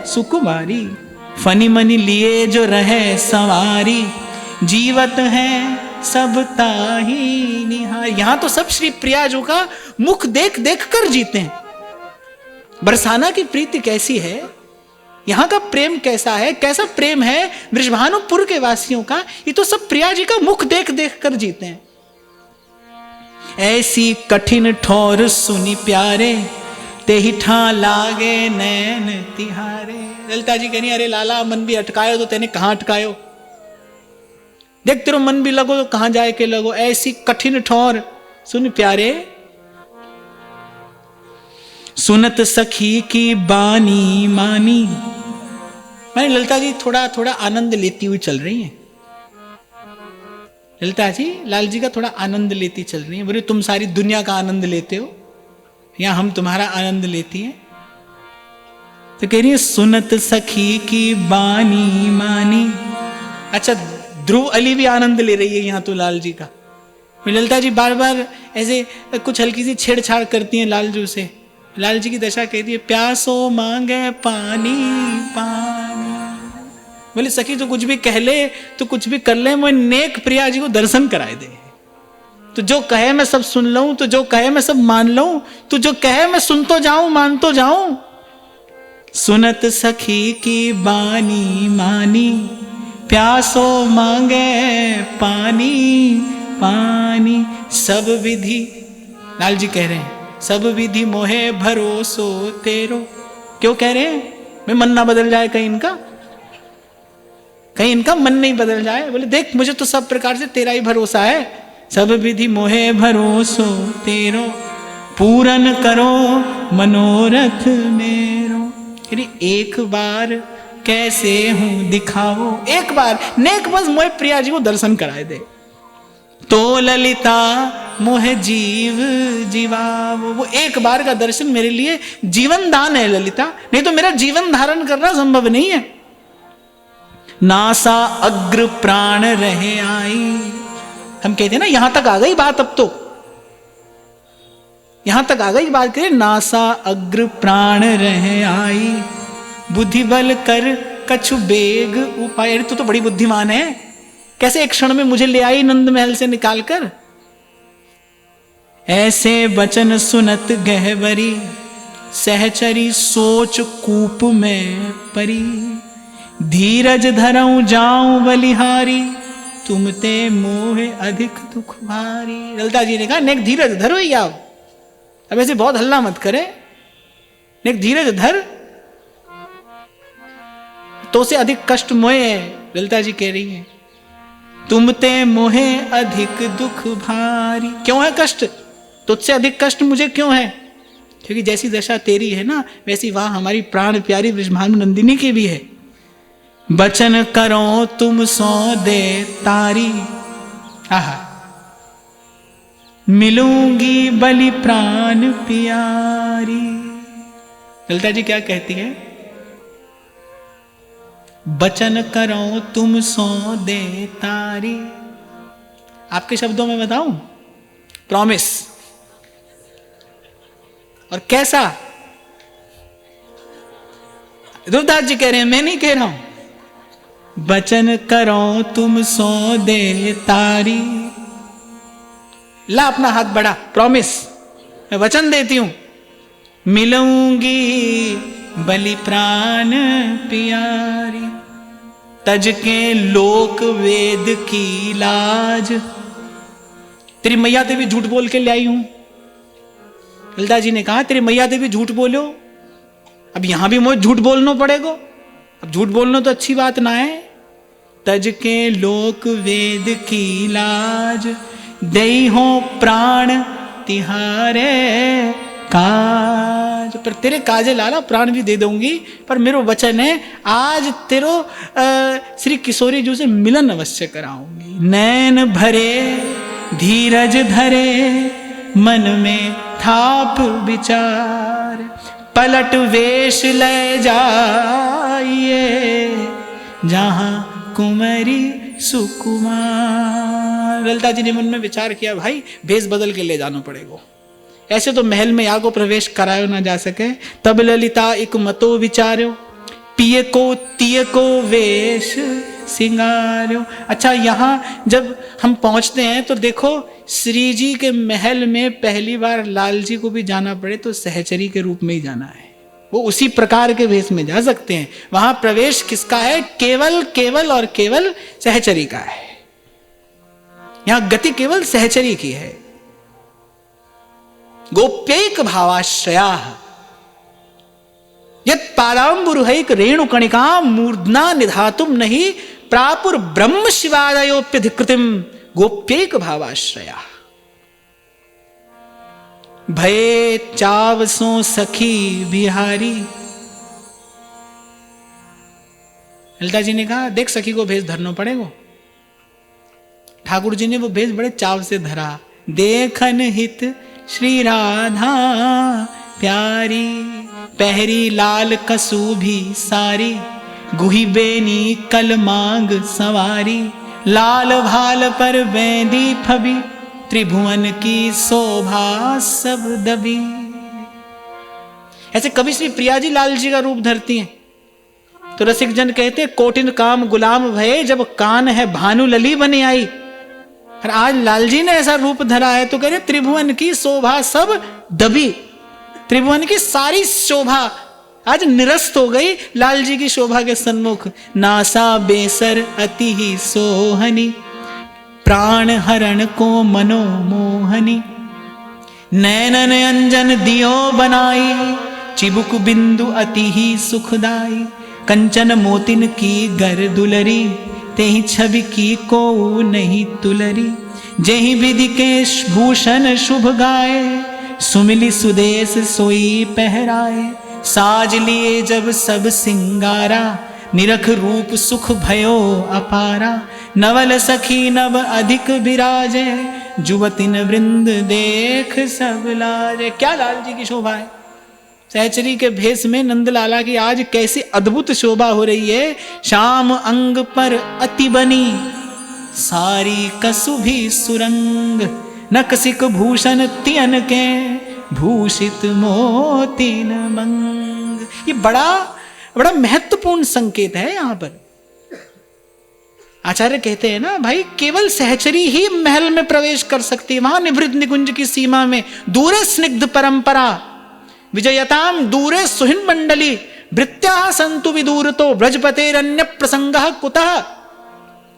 सुकुमारी, फनी मनी लिए जो रहे सवारी, जीवत है सब ताही निहार। यहां तो सब श्री प्रिया जो का मुख देख देख कर जीते हैं। बरसाना की प्रीति कैसी है, यहां का प्रेम कैसा है, कैसा प्रेम है ब्रिजभानुपुर के वासियों का, ये तो सब प्रिया जी का मुख देख देख कर जीते हैं। ऐसी कठिन ठोर सुनी प्यारे, ते ही ठा लागे नैन तिहारे। ललिता जी कहनी, अरे लाला मन भी अटकायो तो तेने कहां अटकायो? देख तेरो मन भी लगो तो कहां जाए के लगो। ऐसी कठिन ठोर सुन प्यारे, सुनत सखी की बानी मानी। मैं ललिता जी थोड़ा थोड़ा आनंद लेती हुई चल रही हैं। ललिता जी लाल जी का थोड़ा आनंद लेती चल रही हैं। बोले तुम सारी दुनिया का आनंद लेते हो, या हम तुम्हारा आनंद लेती हैं? तो कह रही है सुनत सखी की बानी मानी। अच्छा, ध्रुव अली भी आनंद ले रही है यहाँ तो लाल जी का। ललिता जी बार बार ऐसे कुछ हल्की सी छेड़छाड़ करती हैं लाल जी से। लाल जी की दशा कहती है प्यासो मांगे पानी पानी। बोले सखी तो कुछ भी कह ले, तो कुछ भी कर ले, मैं नेक प्रिया जी को दर्शन कराए दे। तो जो कहे मैं सब सुन लूं, तो जो कहे मैं सब मान लूं, तो जो कहे मैं सुन तो जाऊं, मान तो जाऊं। सुनत सखी की बानी मानी, प्यासो मांगे पानी पानी। सब विधि, लाल जी कह रहे हैं, सब विधि मोहे भरोसो तेरो। क्यों कह रहे हैं? मैं मन ना बदल जाए कहीं इनका, कहीं इनका मन नहीं बदल जाए। बोले देख मुझे तो सब प्रकार से तेरा ही भरोसा है। सब विधि मोहे भरोसो तेरो, पूरन करो मनोरथ मेरो। यानी एक बार कैसे हूं दिखाओ, एक बार नेक बस मोहे प्रिया जी को दर्शन कराए दे। तो ललिता मोहे जीव जीवाओ, वो एक बार का दर्शन मेरे लिए जीवन दान है ललिता, नहीं तो मेरा जीवन धारण करना संभव नहीं है। नासा अग्र प्राण रहे आई, हम कहते हैं ना यहां तक आ गई बात, अब तो यहां तक आ गई बात। करें नासा अग्र प्राण रहे आई, बुद्धि बल कर कछु बेग उपाय। तू तो बड़ी बुद्धिमान है, कैसे एक क्षण में मुझे ले आई नंद महल से निकालकर। ऐसे बचन सुनत गहवरी, सहचरी सोच कूप में परी। धीरज धरऊं जाऊं बलिहारी, तुम ते मोहे अधिक दुख भारी। ललिता जी ने कहा नेक धीरज धरो ही आओ, अब ऐसे बहुत हल्ला मत करे, नेक धीरज धर, तो से अधिक कष्ट मोहे है। ललिता जी कह रही है तुम ते मोहे अधिक दुख भारी। क्यों है कष्ट? तुझसे अधिक कष्ट मुझे क्यों है? क्योंकि जैसी दशा तेरी है ना, वैसी वहां हमारी प्राण प्यारी ब्रजभानु नंदिनी की भी है। बचन करो तुम सो दे तारी, आहा मिलूंगी बलि प्राण प्यारी। ललिता जी क्या कहती है? बचन करो तुम सो दे तारी। आपके शब्दों में बताऊं, प्रॉमिस। और कैसा? ध्रुवदास जी कह रहे हैं, मैं नहीं कह रहा हूं। बचन करो तुम सो दे तारी, ला अपना हाथ बढ़ा, प्रॉमिस, मैं वचन देती हूं, मिलूंगी बलि प्राण प्यारी। तज के लोक वेद की लाज, तेरी मैया देवी झूठ बोल के ले आई हूं। ललिता जी ने कहा तेरी मैया देवी झूठ बोलो, अब यहां भी मुझे झूठ बोलना पड़ेगा। अब झूठ बोलना तो अच्छी बात ना है। तज के लोक वेद की लाज, दई हो प्राण तिहारे काज। पर तेरे काजे लाला प्राण भी दे दूंगी, पर मेरो वचन है आज तेरो श्री किशोरी जी से मिलन अवश्य कराऊंगी। नैन भरे धीरज धरे, मन में थाप विचार, पलट वेश ले जाइए जहां कुंवरी सुकुमार। ललिता जी ने मन में विचार किया, भाई भेष बदल के ले जाना पड़ेगा, ऐसे तो महल में आगो प्रवेश करायो ना जा सके। तब ललिता एक मतो विचार्यो, पिए को तिय को वेश सिंगार्यो। अच्छा, यहां जब हम पहुंचते हैं तो देखो श्री जी के महल में पहली बार लाल जी को भी जाना पड़े तो सहचरी के रूप में ही जाना है। वो उसी प्रकार के वेश में जा सकते हैं। वहां प्रवेश किसका है? केवल केवल और केवल सहचरी का है। यहां गति केवल सहचरी की है। गोप्यैक भावाश्रया, यत् पादाम्बुरुहैक रेणुकणिका मूर्धना निधातुम नहीं प्रापुर ब्रह्म शिवादयोप्यधिकृतिम गोप्यैक भावाश्रया। भये चावसों सखी बिहारी। ललिता जी ने कहा देख सखी को भेष धरना पड़ेगा। ठाकुर जी ने वो भेष बड़े चाव से धरा। देखन हित श्री राधा प्यारी, पहरी लाल कसू भी सारी, गुही बेनी कल मांग सवारी, लाल भाल पर बेंदी फबी, त्रिभुवन की शोभा सब दबी। ऐसे कभी श्री प्रिया जी लाल जी का रूप धरती हैं तो रसिक जन कहते हैं कोटिन काम गुलाम भये, जब कान है भानु लली बने आई। और आज लाल जी ने ऐसा रूप धरा है तो कह रहे त्रिभुवन की शोभा सब दबी। त्रिभुवन की सारी शोभा आज निरस्त हो गई लाल जी की शोभा के सन्मुख। नासा बेसर अति ही सोहनी, प्राण हरण को मनोमोहनी। नैनन अंजन दियो बनाई, चिबुक बिंदु अति ही सुखदाई। कंचन मोतिन की गर दुलरी, तेहि छवि की को नहीं तुलरी। जेहि विधि के भूषण शुभ गाए, सुमिली सुदेश सोई पहराए। साज लिए जब सब सिंगारा, निरख रूप सुख भयो अपारा। नवल सखी नव अधिक विराजे, जुवतिन वृंद देख सब लाजे। क्या लाल जी की शोभा है। सहचरी के भेष में नंदलाला की आज कैसी अद्भुत शोभा हो रही है। श्याम अंग पर अति बनी, सारी कसु भी सुरंग। नकसिक भूषण तियन के, भूषित मोतिन मंग। ये बड़ा महत्वपूर्ण संकेत है यहां पर। आचार्य कहते हैं ना भाई, केवल सहचरी ही महल में प्रवेश कर सकती है। वहां निभृत निकुंज की सीमा में दूरे स्निग्ध परंपरा, विजयताम दूरे सुहिन मंडली। भृत्या संतु विदूरतो, ब्रजपतेरन्य प्रसंग कुतः।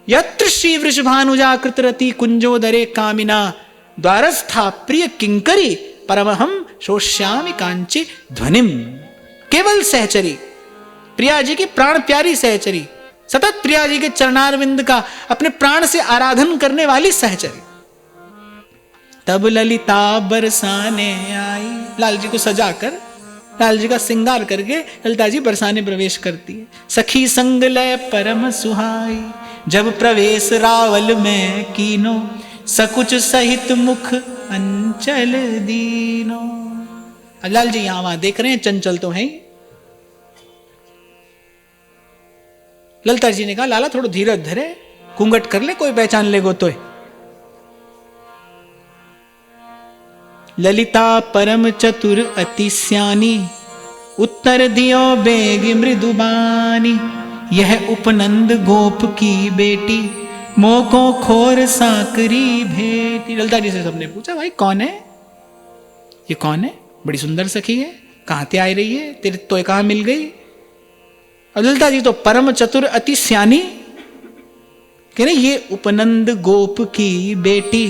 यत्र श्री वृषभानुजा कृतरति, कुंजोदरे कामिना। द्वारस्था प्रिय किंकरी, परमहम शोष्यामि कांची ध्वनिम। केवल सहचरी, प्रिया जी की प्राण प्यारी सहचरी, सतत प्रिया जी के चरणारविंद का अपने प्राण से आराधन करने वाली सहचरी। तब ललिता बरसाने आई। लाल जी को सजाकर, लाल जी का श्रृंगार करके ललिता जी बरसाने प्रवेश करती है। सखी संग लय परम सुहाई, जब प्रवेश रावल में कीनो। सकुच सहित मुख अंचल दीनो। लाल जी यहां वहां देख रहे हैं, चंचल तो हैं। ललिता जी ने कहा लाला थोड़ा धीरज धरे, घूंघट कर ले, कोई पहचान लेगो तो। ललिता परम चतुर अति स्यानी, उत्तर दियो बेग मृदुबानी। यह उपनंद गोप की बेटी, मोको खोर साकरी भेटी। ललिता जी से सबने पूछा भाई कौन है ये, कौन है? बड़ी सुंदर सखी है, कहां से आई रही है, तेरे तो कहां मिल गई? और ललिता जी तो परम चतुर अति स्यानी कह रहे ये उपनंद गोप की बेटी,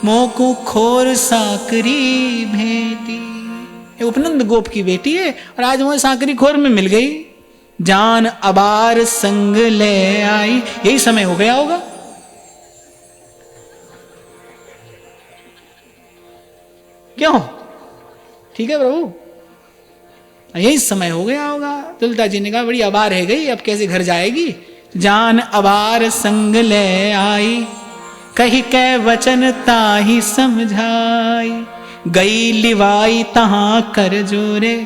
मोको खोर साकरी भेटी। ये उपनंद गोप की बेटी है और आज वो साकरी खोर में मिल गई। जान अबार संग ले आई। यही समय हो गया होगा। क्यों? ठीक है प्रभु, यही समय हो गया होगा। ललिता जी ने कहा बड़ी अबार है गई, अब कैसे घर जाएगी? जान अबार संग ले आई, कही कै वचन ताही समझाई। गई लिवाई तहां कर जोरे,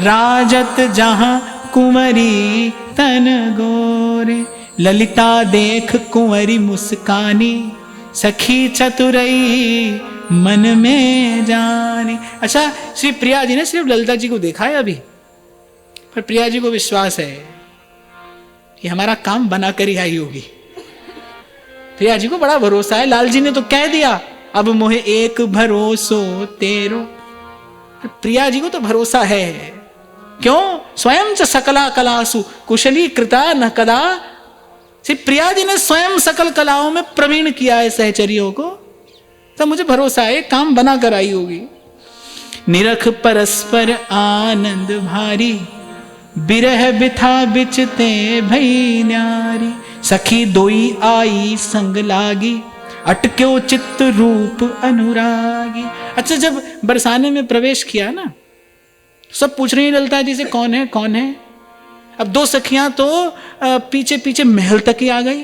राजत जहां कुंवरी तन गोरे। ललिता देख कुंवरी मुस्कानी, सखी चतुरई मन में जानी। अच्छा, श्री प्रिया जी ने सिर्फ ललिता जी को देखा है अभी, पर प्रिया जी को विश्वास है कि हमारा काम बना कर ही आई होगी। प्रिया जी को बड़ा भरोसा है। लाल जी ने तो कह दिया अब मोहे एक भरोसो तेरो। प्रिया जी को तो भरोसा है। क्यों? स्वयं च सकला कलासु कुशली कृता न कदा। सिर्फ प्रिया जी ने स्वयं सकल कलाओं में प्रवीण किया है सहचरियों को, तो मुझे भरोसा है काम बना कर आई होगी। निरख परस्पर आनंद भारी, बिरह बिथा बिचते भई न्यारी। सखी दोई आई संग लागी, अटक्यो चित्त रूप अनुरागी। अच्छा, जब बरसाने में प्रवेश किया ना, सब पूछ रही ललिता जी से कौन है कौन है। अब दो सखियां तो पीछे पीछे महल तक ही आ गई।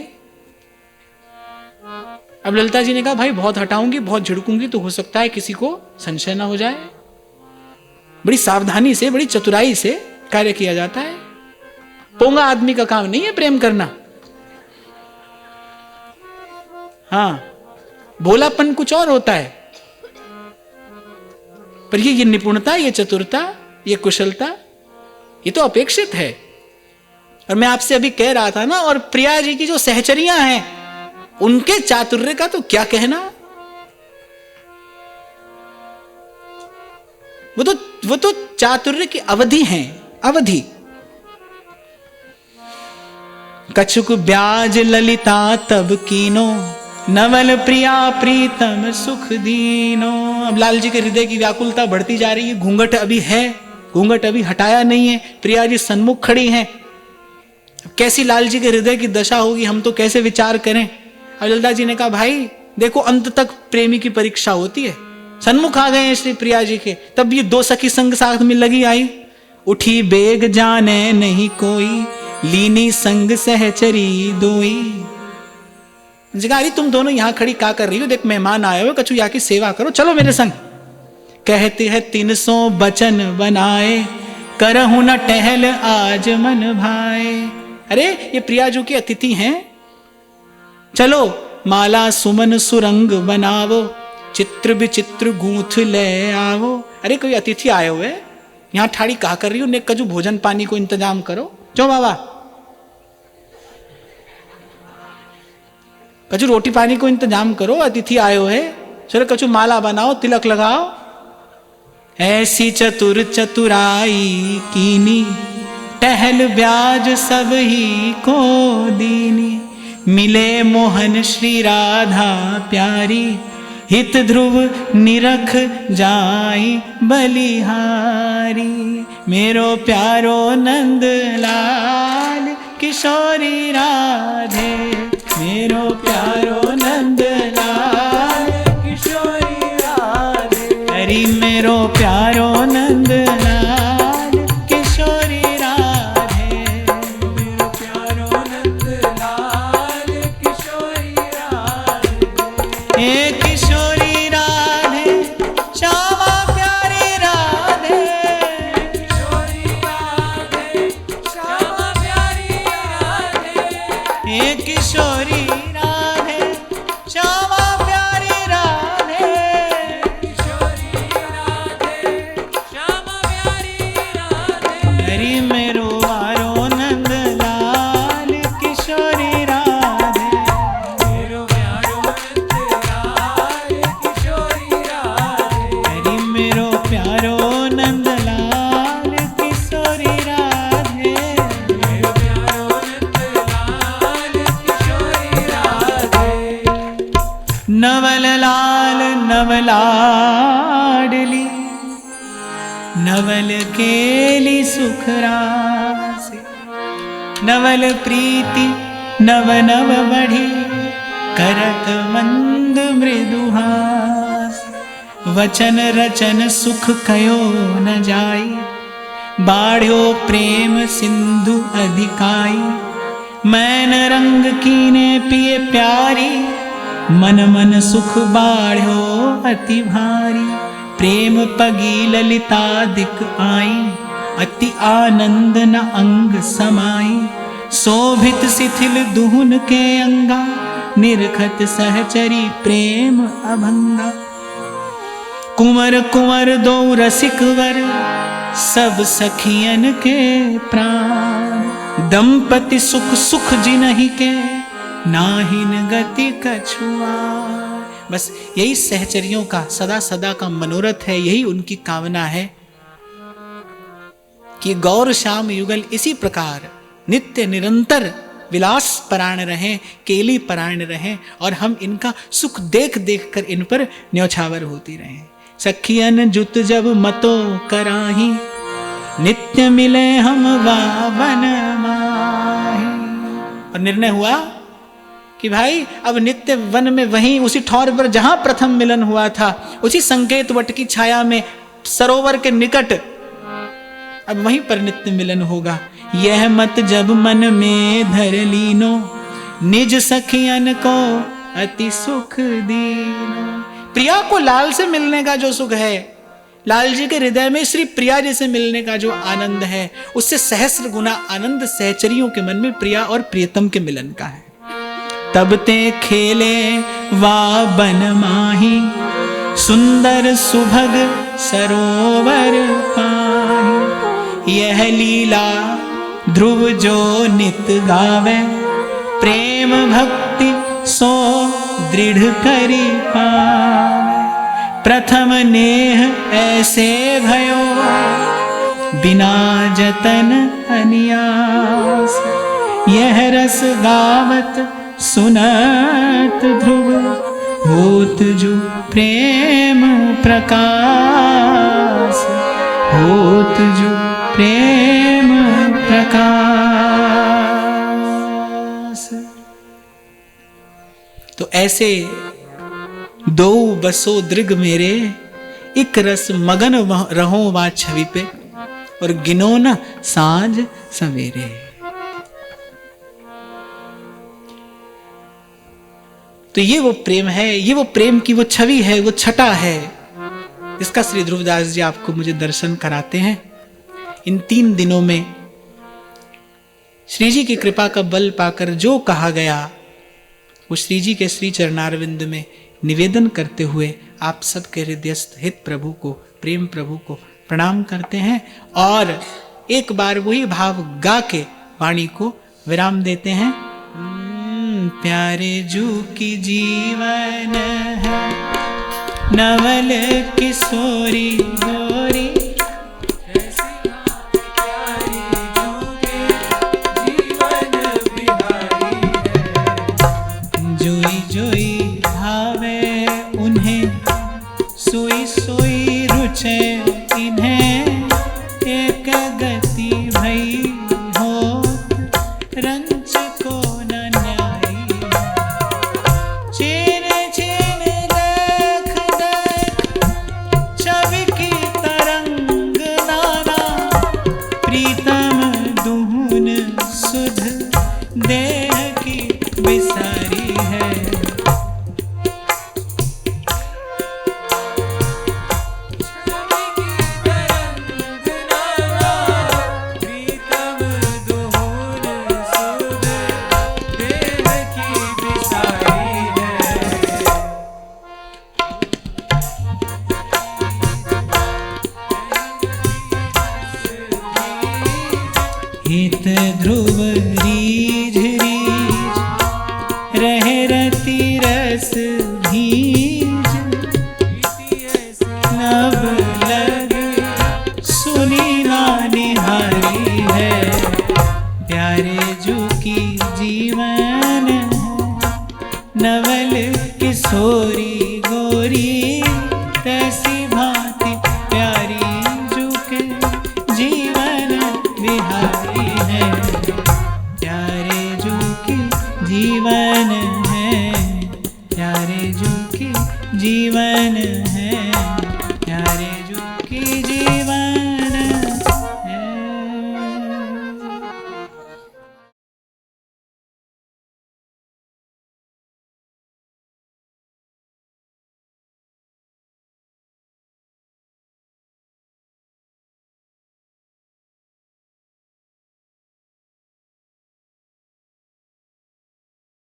अब ललिता जी ने कहा भाई बहुत हटाऊंगी, बहुत झिड़कूंगी तो हो सकता है किसी को संशय ना हो जाए। बड़ी सावधानी से, बड़ी चतुराई से कार्य किया जाता है। पोंगा आदमी का काम नहीं है प्रेम करना। हाँ, भोलापन कुछ और होता है, पर ये निपुणता, ये चतुरता, ये कुशलता, ये तो अपेक्षित है। और मैं आपसे अभी कह रहा था ना, और प्रिया जी की जो सहचरियां हैं उनके चातुर्य का तो क्या कहना। वो तो चातुर्य की अवधि हैं, अवधि। कछुक ब्याज ललिता तब कीनो, नवल प्रिया प्रीतम सुख दीनो। अब लाल जी के हृदय की व्याकुलता बढ़ती जा रही है। घूंघट अभी है, घूंघट अभी हटाया नहीं है, प्रिया जी सन्मुख खड़ी हैं। कैसी लाल जी के हृदय की दशा होगी, हम तो कैसे विचार करें। अब ललिता जी ने कहा भाई देखो, अंत तक प्रेमी की परीक्षा होती है। सन्मुख आ गए हैं श्री प्रिया जी के, तब ये दो सखी संग साथ में लगी आई। उठी बेग जाने नहीं कोई, लीनी संग सहचरी दोई। जिगारी तुम दोनों यहां खड़ी क्या कर रही हो, देख मेहमान आए हो, कछु यहाँ की सेवा करो, चलो मेरे संग। कहते हैं 300 बचन बनाए, करहु न टहल आज मन भाए। अरे ये प्रिया जी की अतिथि हैं, चलो माला सुमन सुरंग बनावो, चित्र विचित्र गूंथ ले आवो। अरे कोई अतिथि आए हुए, यहां ठाड़ी कहा कर रही हो, ने कजू भोजन पानी को इंतजाम करो। जो बाबा कछु रोटी पानी को इंतजाम करो, अतिथि आए हुए, चलो कछु माला बनाओ, तिलक लगाओ। ऐसी चतुर चतुराई कीनी, टहल ब्याज सब ही को दीनी। मिले मोहन श्री राधा प्यारी, हित ध्रुव निरख जाई बलिहारी। मेरो प्यारो नंद लाल किशोरी राधे, मेरो प्यारो नंद लाल किशोरी राधे। हरि मेरो प्यारो नंद लाल किशोरी राधे, मेरो प्यारो नंद लाल किशोरी राधे। ए किशोरी राधे श्यामा प्यारी राधे, किशोरी राधे श्यामा प्यारी राधे। ए किशोरी नवल लाल नवलाडली, नवल केली सुख रासे। नवल प्रीति नव नव बढ़ी, करत मंद मृदुहास। वचन रचन सुख कयो न जाई, बाढ़्यो प्रेम सिंधु अधिकाई। मैन रंग कीने पिए प्यारी, मन मन सुख बाढ़्यो अति भारी। प्रेम पगी ललिता दिक आई, अति आनंद न अंग समाई। शोभित शिथिल दुहुन के अंगा, निरखत सहचरी प्रेम अभंगा। कुंवर कुंवर दो रसिक वर, सब सखियन के प्राण। दंपति सुख सुख जिनहि के, नाहिन गति कछुआ। बस यही सहचरियों का सदा सदा का मनोरथ है, यही उनकी कामना है कि गौर श्याम युगल इसी प्रकार नित्य निरंतर विलास परायण रहें, केली परायण रहें, और हम इनका सुख देख देख कर इन पर न्योछावर होती रहें। सखियन जुत जब मतो कराही, नित्य मिले हम वावन माही। और निर्णय हुआ कि भाई अब नित्य वन में वहीं उसी ठौर पर जहां प्रथम मिलन हुआ था, उसी संकेत वट की छाया में सरोवर के निकट अब वहीं पर नित्य मिलन होगा। यह मत जब मन में धर लीनो, निज सखियन को अति सुख दीनो। प्रिया को लाल से मिलने का जो सुख है, लाल जी के हृदय में श्री प्रिया जी से मिलने का जो आनंद है, उससे सहस्र गुना आनंद सहचरियों के मन में प्रिया और प्रियतम के मिलन का है। तब ते खेले वा बन माही, सुंदर सुभग सरोवर पाही। यह लीला ध्रुव जो नित गावे, प्रेम भक्ति सो दृढ़ करी पावे। प्रथम नेह ऐसे भयो, बिना जतन अनियास। यह रस गावत सुनत ध्रुव, होत जो प्रेम प्रकाश, होत जो प्रेम प्रकाश। तो ऐसे दो बसो दृग मेरे, एक रस मगन रहो वा छवि पे, और गिनो न सांझ सवेरे। तो ये वो प्रेम है, ये वो प्रेम की वो छवि है, वो छटा है, इसका श्री ध्रुवदास जी आपको मुझे दर्शन कराते हैं। इन 3 दिनों में श्री जी की कृपा का बल पाकर जो कहा गया, वो श्री जी के श्री चरणारविंद में निवेदन करते हुए आप सबके हृदयस्थ हित प्रभु को, प्रेम प्रभु को प्रणाम करते हैं, और एक बार वही भाव गा के वाणी को विराम देते हैं। प्यारे जू की जीवन है, नवल किशोरी गोरी, जोई जोई भावे उन्हें, सोई सोई रुचे इन्हें, एक गति भई हो रंच को न न्यायी। चीन चीन देख देख छवि की तरंग नाना, प्रीतम दुहुन सुध देह की बिसारी है। हित ध्रुव रीझ रीझ रहे रति रस भीज, नभ लग सुनी ना निहारी है। प्यारे जू की जीवन है, नवल किशोरी गोरी, तैसी भांति प्यारी जू के जीवन बिहारी है। प्यारे जू की जीवन है, प्यारे जू की जीवन है, प्यारे जू की जीवन